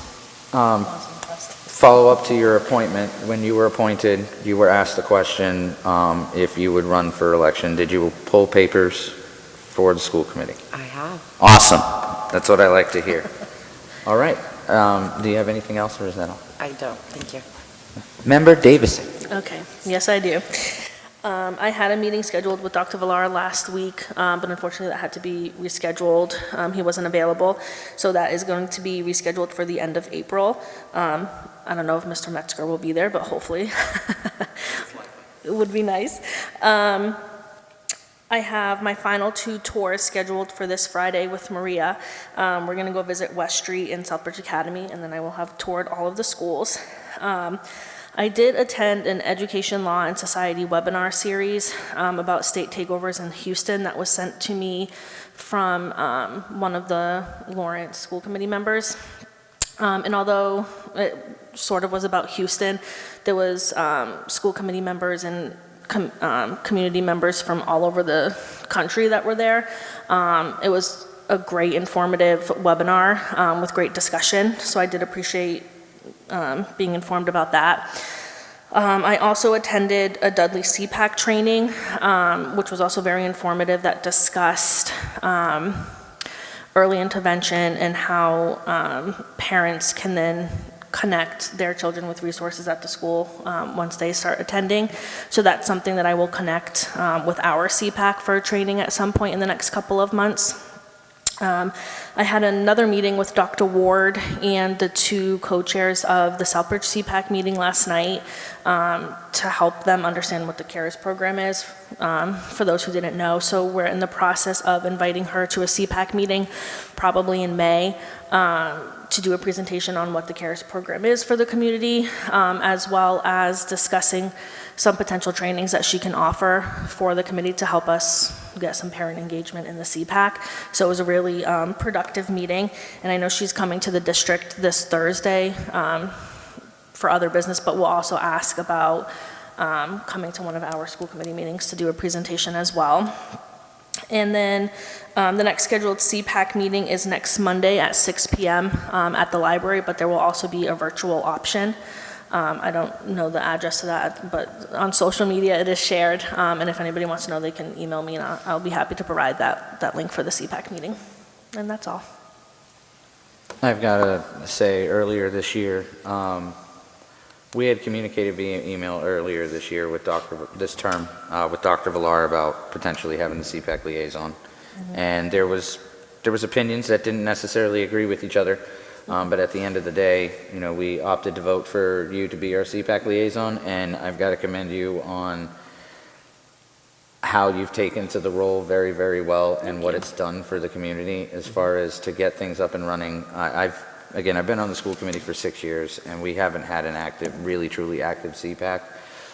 A: Follow up to your appointment. When you were appointed, you were asked the question if you would run for election. Did you pull papers for the school committee?
F: I have.
A: Awesome. That's what I like to hear. All right. Do you have anything else, or is that all?
F: I don't. Thank you.
A: Member Davison.
B: Okay, yes, I do. I had a meeting scheduled with Dr. Villar last week, but unfortunately that had to be rescheduled. He wasn't available, so that is going to be rescheduled for the end of April. I don't know if Mr. Metzger will be there, but hopefully. It would be nice. I have my final 2 tours scheduled for this Friday with Maria. We're going to go visit West Street and Southbridge Academy, and then I will have toured all of the schools. I did attend an Education Law and Society webinar series about state takeovers in Houston that was sent to me from one of the Lawrence School Committee members. And although it sort of was about Houston, there was school committee members and community members from all over the country that were there. It was a great informative webinar with great discussion, so I did appreciate being informed about that. I also attended a Dudley CPAC training, which was also very informative, that discussed early intervention and how parents can then connect their children with resources at the school once they start attending. So that's something that I will connect with our CPAC for training at some point in the next couple of months. I had another meeting with Dr. Ward and the 2 co-chairs of the Southbridge CPAC meeting last night to help them understand what the CARES program is, for those who didn't know. So we're in the process of inviting her to a CPAC meeting, probably in May, to do a presentation on what the CARES program is for the community, as well as discussing some potential trainings that she can offer for the committee to help us get some parent engagement in the CPAC. So it was a really productive meeting, and I know she's coming to the district this Thursday for other business, but we'll also ask about coming to one of our school committee meetings to do a presentation as well. And then the next scheduled CPAC meeting is next Monday at 6 p.m. At the library, but there will also be a virtual option. I don't know the address to that, but on social media it is shared, and if anybody wants to know, they can email me, and I'll be happy to provide that link for the CPAC meeting. And that's all.
A: I've got to say, earlier this year, we had communicated via email earlier this year with this term with Dr. Villar about potentially having the CPAC liaison. And there was opinions that didn't necessarily agree with each other. But at the end of the day, you know, we opted to vote for you to be our CPAC liaison, and I've got to commend you on how you've taken to the role very, very well, and what it's done for the community as far as to get things up and running. I've been on the school committee for 6 years, and we haven't had an active, really truly active CPAC.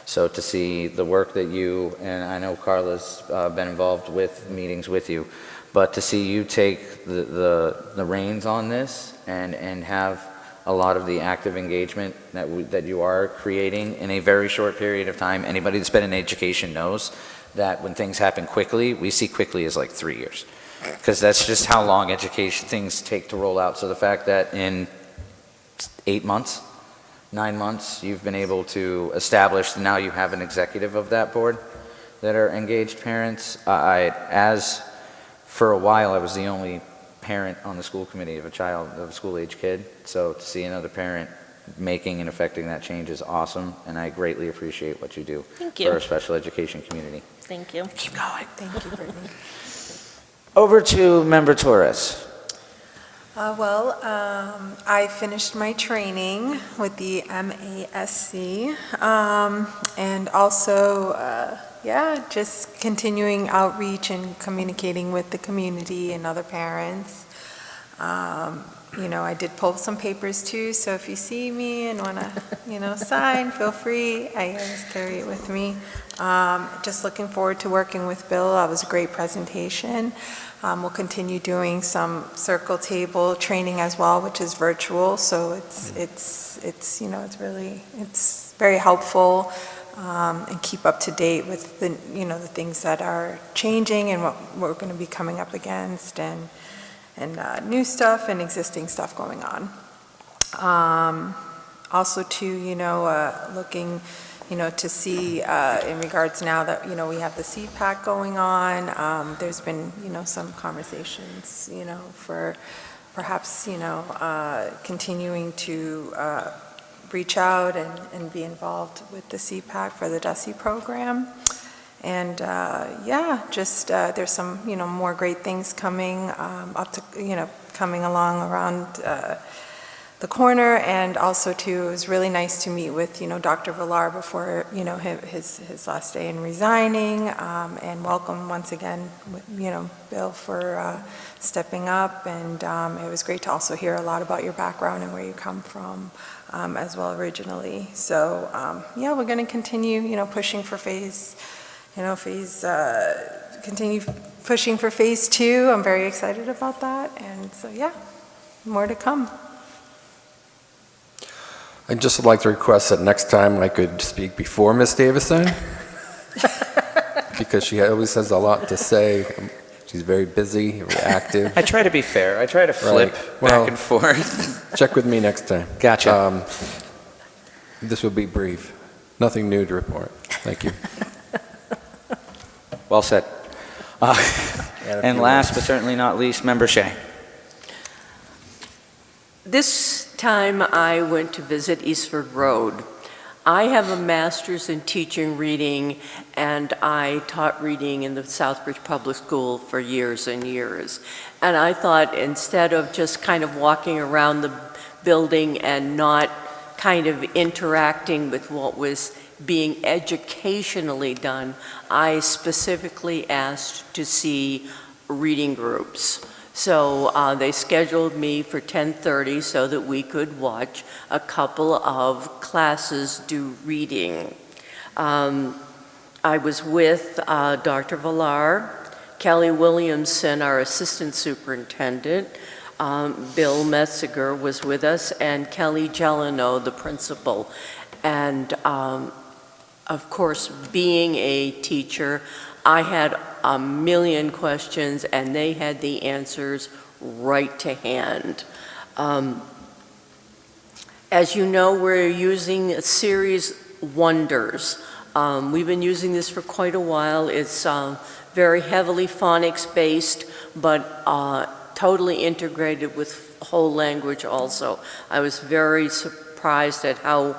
A: So to see the work that you, and I know Carla's been involved with meetings with you, but to see you take the reins on this and have a lot of the active engagement that you are creating in a very short period of time. Anybody that's been in education knows that when things happen quickly, we see quickly as like 3 years, because that's just how long education things take to roll out. So the fact that in 8 months, 9 months, you've been able to establish, now you have an executive of that board, that are engaged parents. As for a while, I was the only parent on the school committee of a school-age kid. So to see another parent making and affecting that change is awesome, and I greatly appreciate what you do
B: Thank
A: for our
B: you.
A: special education community.
B: Thank you.
A: Keep going.
G: Thank you, Brittany.
A: Over to Member Torres.
G: I finished my training with the MASC, and also, just continuing outreach and communicating with the community and other parents. I did pull some papers too, so if you see me and want to, sign, feel free. I always carry it with me. Just looking forward to working with Bill. That was a great presentation. We'll continue doing some circle table training as well, which is virtual, so it's very helpful, and keep up to date with the things that are changing and what we're going to be coming up against, and new stuff and existing stuff going on. Also too, looking to see in regards now that, we have the CPAC going on, there's been, some conversations, for perhaps, continuing to reach out and be involved with the CPAC for the DUSI program. And there's some, more great things coming coming along around the corner. And also too, it was really nice to meet with, Dr. Villar before, his last day in resigning, and welcome once again, Bill for stepping up. And it was great to also hear a lot about your background and where you come from as well originally. So we're going to continue, pushing for continue pushing for phase 2. I'm very excited about that. And so, more to come.
C: I'd just like to request that next time I could speak before Ms. Davison, because she always has a lot to say. She's very busy, very active.
A: I try to be fair. I try to flip
C: Well,
A: back and forth.
C: Check with me next time.
A: Gotcha.
C: This will be brief. Nothing new to report. Thank you.
A: Well said. And
C: few
A: last but certainly not least, Member Shea.
D: This time I went to visit Eastford Road. I have a master's in teaching reading, and I taught reading in the Southbridge Public School for years and years. And I thought, instead of just kind of walking around the building and not kind of interacting with what was being educationally done, I specifically asked to see reading groups. So they scheduled me for 10:30 so that we could watch a couple of classes do reading. I was with Dr. Villar, Kelly Williamson, our assistant superintendent, Bill Metziger was with us, and Kelly Gelano, the principal. And of course, being a teacher, I had a million questions, and they had the answers right to hand. As you know, we're using a series Wonders. We've been using this for quite a while. It's very heavily phonics-based, but totally integrated with whole language also. I was very surprised at how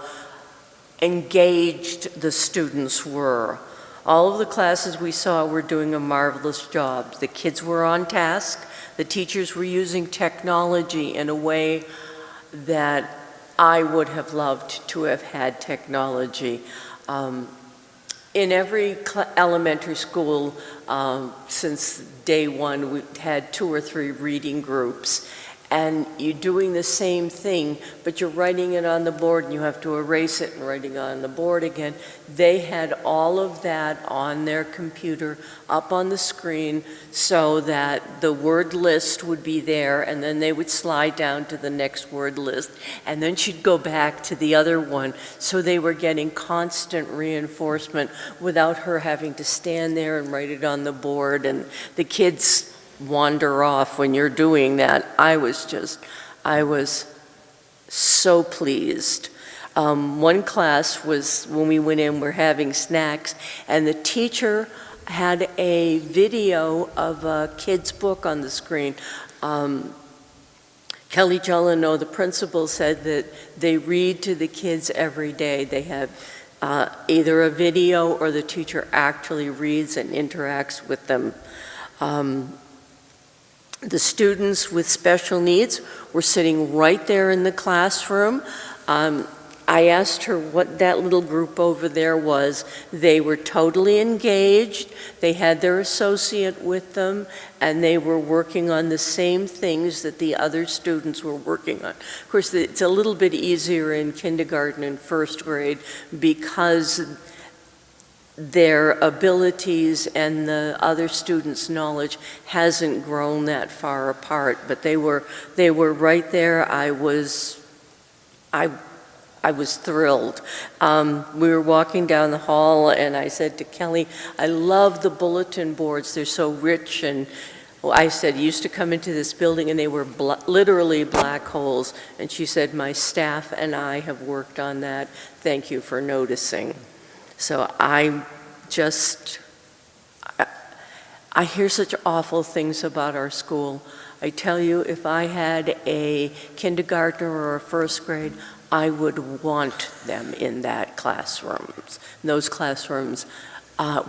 D: engaged the students were. All of the classes we saw were doing a marvelous job. The kids were on task. The teachers were using technology in a way that I would have loved to have had technology. In every elementary school, since day one, we've had 2 or 3 reading groups. And you're doing the same thing, but you're writing it on the board and you have to erase it and writing it on the board again. They had all of that on their computer up on the screen so that the word list would be there, and then they would slide down to the next word list, and then she'd go back to the other one. So they were getting constant reinforcement without her having to stand there and write it on the board, and the kids wander off when you're doing that. I was so pleased.
H: One class was, when we went in, we're having snacks, and the teacher had a video of a kid's book on the screen. Kelly Jeleno, the principal, said that they read to the kids every day. They have either a video or the teacher actually reads and interacts with them. The students with special needs were sitting right there in the classroom. I asked her what that little group over there was. They were totally engaged. They had their associate with them, and they were working on the same things that the other students were working on. Of course, it's a little bit easier in kindergarten and first grade because their abilities and the other students' knowledge hasn't grown that far apart, but they were right there. I was thrilled. We were walking down the hall, and I said to Kelly, I love the bulletin boards. They're so rich. And I said, used to come into this building, and they were literally black holes. And she said, my staff and I have worked on that. Thank you for noticing. So I hear such awful things about our school. I tell you, if I had a kindergartner or a first grade, I would want them in those classrooms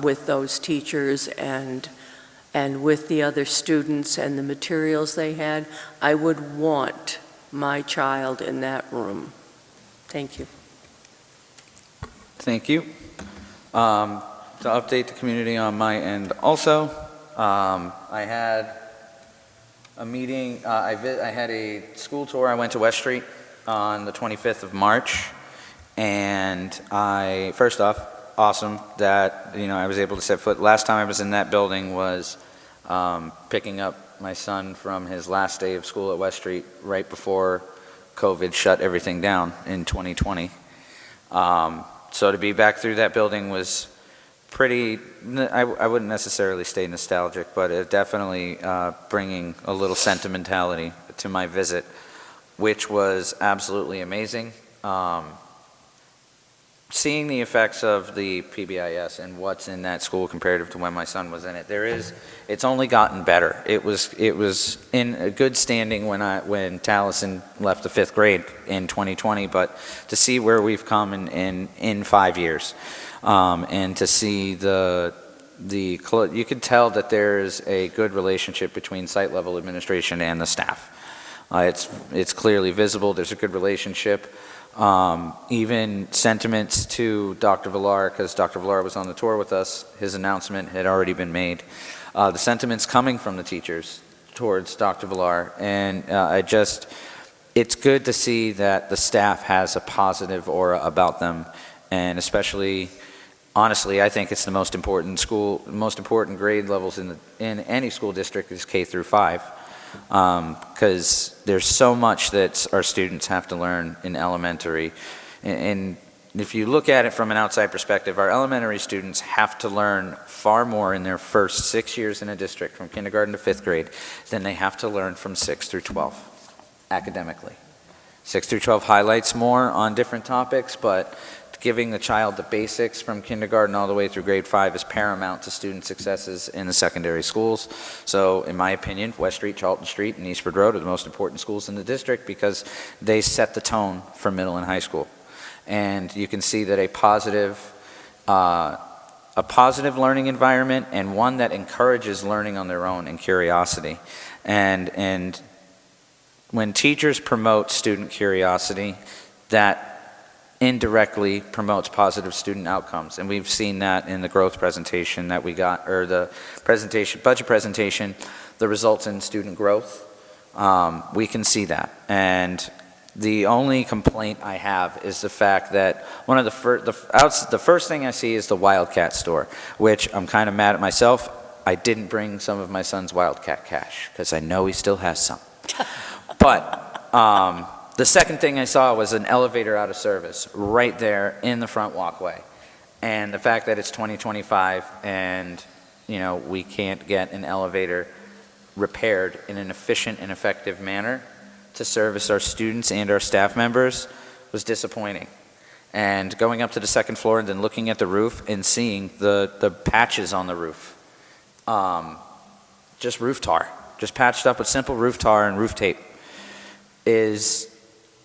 H: with those teachers and with the other students and the materials they had. I would want my child in that room. Thank you.
A: Thank you. To update the community on my end also, I had a meeting, I had a school tour. I went to West Street on the 25th of March, and first off, awesome that, I was able to set foot. Last time I was in that building was picking up my son from his last day of school at West Street right before COVID shut everything down in 2020. So to be back through that building was pretty, I wouldn't necessarily say nostalgic, but it definitely bringing a little sentimentality to my visit, which was absolutely amazing. Seeing the effects of the PBIS and what's in that school comparative to when my son was in it, it's only gotten better. It was in a good standing when Taliesin left the 5th grade in 2020, but to see where we've come in 5 years, and to see you could tell that there's a good relationship between site level administration and the staff. It's clearly visible. There's a good relationship. Even sentiments to Dr. Villar, because Dr. Villar was on the tour with us, his announcement had already been made. The sentiments coming from the teachers towards Dr. Villar, and it's good to see that the staff has a positive aura about them, and especially, honestly, I think it's the most important grade levels in any school district is K through 5. Because there's so much that our students have to learn in elementary. And if you look at it from an outside perspective, our elementary students have to learn far more in their first 6 years in a district, from kindergarten to 5th grade, than they have to learn from 6 through 12 academically. 6 through 12 highlights more on different topics, but giving the child the basics from kindergarten all the way through grade 5 is paramount to student successes in the secondary schools. So in my opinion, West Street, Charlton Street, and Eastford Road are the most important schools in the district because they set the tone for middle and high school. And you can see that a positive learning environment, and one that encourages learning on their own and curiosity. And when teachers promote student curiosity, that indirectly promotes positive student outcomes. And we've seen that in the growth presentation that we got, or the budget presentation, the results in student growth. We can see that. And the only complaint I have is the fact that one of the first thing I see is the Wildcat store, which I'm kind of mad at myself. I didn't bring some of my son's Wildcat cash because I know he still has some. But the second thing I saw was an elevator out of service right there in the front walkway. And the fact that it's 2025 and, we can't get an elevator repaired in an efficient and effective manner to service our students and our staff members was disappointing. And going up to the second floor and then looking at the roof and seeing the patches on the roof. Just roof tar, just patched up with simple roof tar and roof tape, is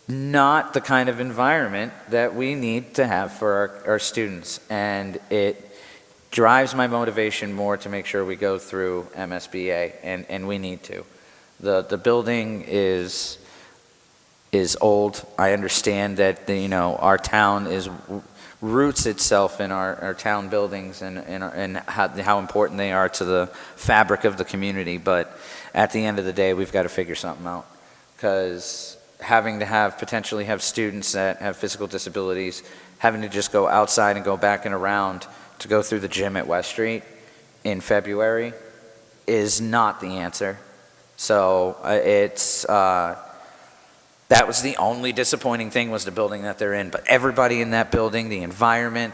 A: not the kind of environment that we need to have for our students. And it drives my motivation more to make sure we go through MSBA, and we need to. The building is old. I understand that, our town roots itself in our town buildings and how important they are to the fabric of the community. But at the end of the day, we've got to figure something out, because having to potentially have students that have physical disabilities, having to just go outside and go back and around to go through the gym at West Street in February is not the answer. So that was the only disappointing thing, was the building that they're in. But everybody in that building, the environment,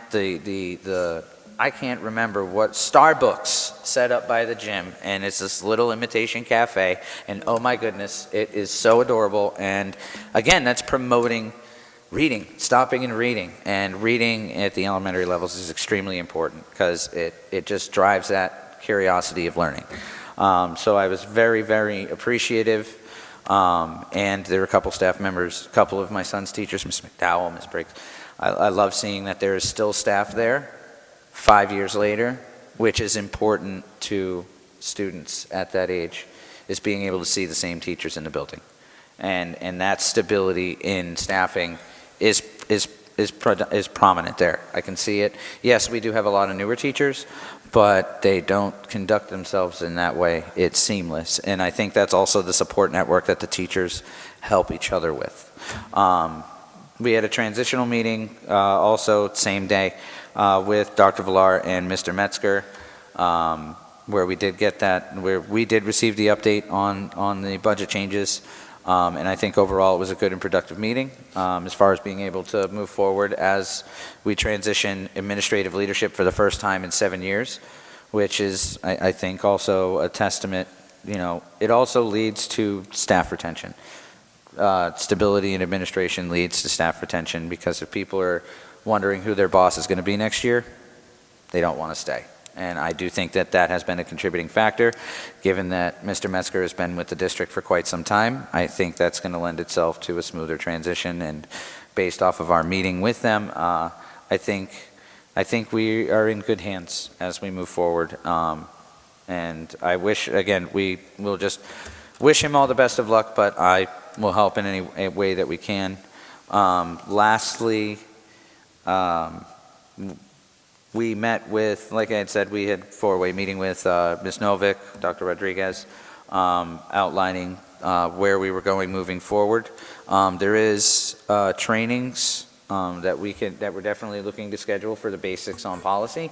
A: I can't remember what, Starbucks set up by the gym, and it's this little imitation cafe, and oh my goodness, it is so adorable. And again, that's promoting reading, stopping and reading. And reading at the elementary levels is extremely important, because it just drives that curiosity of learning. So I was very, very appreciative. And there were a couple staff members, a couple of my son's teachers, Ms. McDowell, Ms. Briggs. I love seeing that there is still staff there 5 years later, which is important to students at that age, is being able to see the same teachers in the building. And that stability in staffing is prominent there. I can see it. Yes, we do have a lot of newer teachers, but they don't conduct themselves in that way. It's seamless. And I think that's also the support network that the teachers help each other with. We had a transitional meeting also same day with Dr. Villar and Mr. Metzger, where we did receive the update on the budget changes. And I think overall it was a good and productive meeting as far as being able to move forward as we transition administrative leadership for the first time in 7 years, which is, I think, also a testament. It also leads to staff retention. Stability in administration leads to staff retention, because if people are wondering who their boss is going to be next year, they don't want to stay. And I do think that has been a contributing factor, given that Mr. Metzger has been with the district for quite some time. I think that's going to lend itself to a smoother transition, and based off of our meeting with them, I think we are in good hands as we move forward. And I wish, again, we will just wish him all the best of luck, but I will help in any way that we can. Lastly, we met with, like I had said, we had a four-way meeting with Ms. Novick, Dr. Rodriguez, outlining where we were going moving forward. There is trainings that we're definitely looking to schedule for the basics on policy.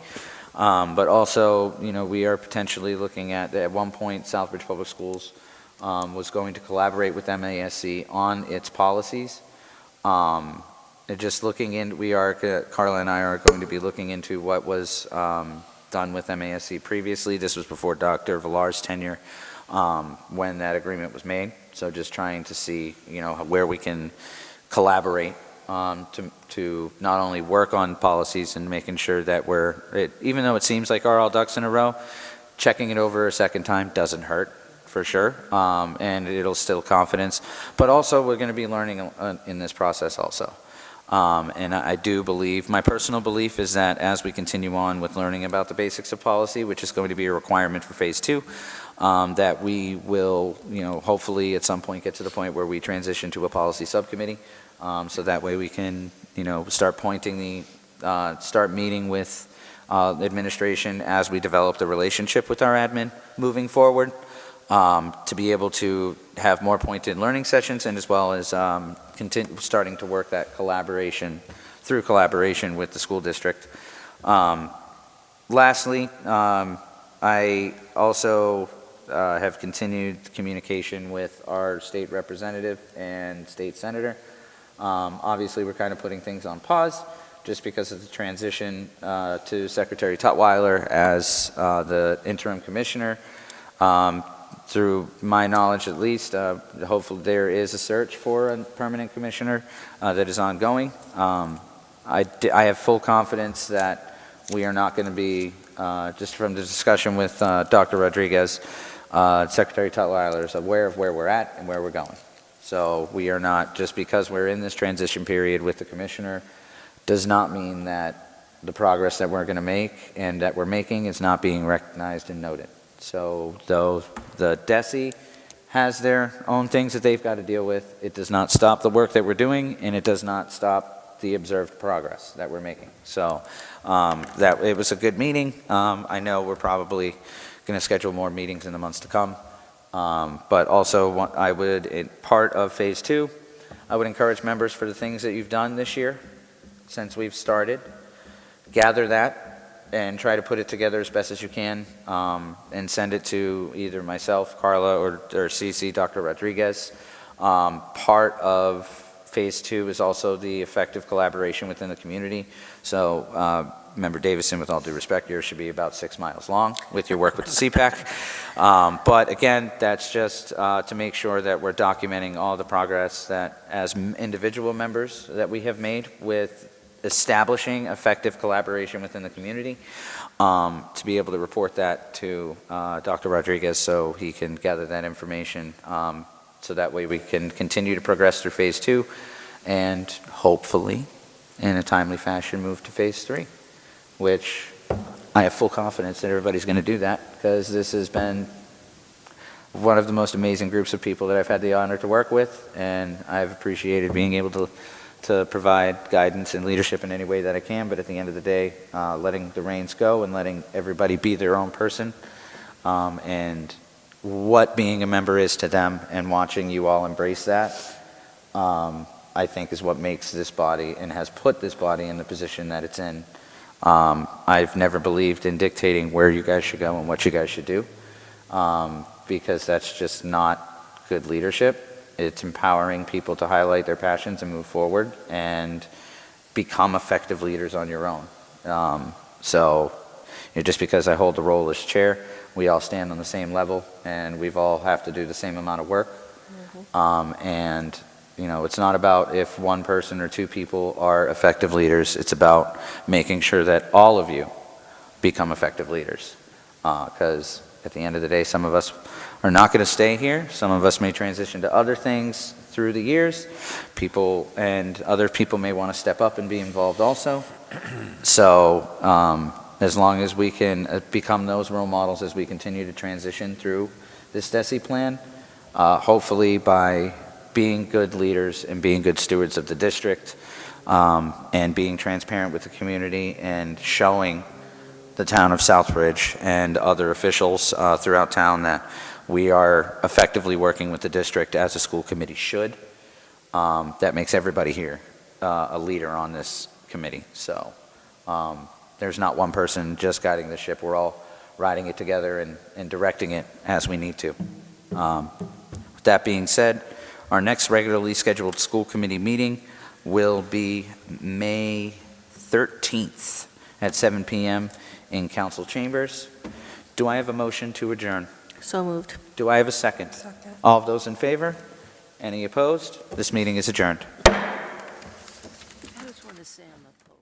A: But also, we are potentially looking at one point, Southbridge Public Schools was going to collaborate with MASC on its policies. Just looking in, Carla and I are going to be looking into what was done with MASC previously. This was before Dr. Villar's tenure, when that agreement was made. So just trying to see, where we can collaborate to not only work on policies and making sure that even though it seems like are all ducks in a row, checking it over a second time doesn't hurt, for sure, and it'll instill confidence. But also, we're going to be learning in this process also. And I do believe, my personal belief is that as we continue on with learning about the basics of policy, which is going to be a requirement for phase 2, that we will, hopefully at some point get to the point where we transition to a policy subcommittee. So that way we can, start meeting with administration as we develop the relationship with our admin moving forward, to be able to have more pointed learning sessions, and as well as starting to work that collaboration with the school district. Lastly, I also have continued communication with our state representative and state senator. Obviously, we're kind of putting things on pause just because of the transition to Secretary Tutwiler as the interim commissioner. Through my knowledge, at least, hopefully there is a search for a permanent commissioner that is ongoing. I have full confidence that we are not going to be, just from the discussion with Dr. Rodriguez, Secretary Tutwiler is aware of where we're at and where we're going. So we are not, just because we're in this transition period with the commissioner, does not mean that the progress that we're going to make and that we're making is not being recognized and noted. So though the DESE has their own things that they've got to deal with, it does not stop the work that we're doing, and it does not stop the observed progress that we're making. So that it was a good meeting. I know we're probably going to schedule more meetings in the months to come. But also, I would, in part of Phase 2, I would encourage members for the things that you've done this year since we've started, gather that and try to put it together as best as you can, and send it to either myself, Carla, or CC, Dr. Rodriguez. Part of Phase 2 is also the effective collaboration within the community. So, Member Davison, with all due respect, yours should be about 6 miles long with your work with the CPAC. But again, that's just to make sure that we're documenting all the progress that, as individual members, that we have made with establishing effective collaboration within the community, to be able to report that to Dr. Rodriguez so he can gather that information, so that way we can continue to progress through Phase 2 and hopefully, in a timely fashion, move to Phase 3, which I have full confidence that everybody's going to do that, because this has been one of the most amazing groups of people that I've had the honor to work with, and I've appreciated being able to provide guidance and leadership in any way that I can. But at the end of the day, letting the reins go and letting everybody be their own person, and what being a member is to them, and watching you all embrace that, I think is what makes this body and has put this body in the position that it's in. I've never believed in dictating where you guys should go and what you guys should do, because that's just not good leadership. It's empowering people to highlight their passions and move forward and become effective leaders on your own. So, just because I hold the role as chair, we all stand on the same level, and we've all have to do the same amount of work. And it's not about if one person or two people are effective leaders. It's about making sure that all of you become effective leaders. Because at the end of the day, some of us are not going to stay here. Some of us may transition to other things through the years. People and other people may want to step up and be involved also. So as long as we can become those role models as we continue to transition through this DESE plan, hopefully by being good leaders and being good stewards of the district, and being transparent with the community and showing the town of Southbridge and other officials throughout town that we are effectively working with the district as a school committee should. That makes everybody here a leader on this committee. So there's not one person just guiding the ship. We're all riding it together and directing it as we need to. With that being said, our next regularly scheduled school committee meeting will be May 13th at 7 p.m. in council chambers. Do I have a motion to adjourn?
B: So moved.
A: Do I have a second?
G: Second.
A: All of those in favor? Any opposed? This meeting is adjourned.
H: I just want to say I'm opposed.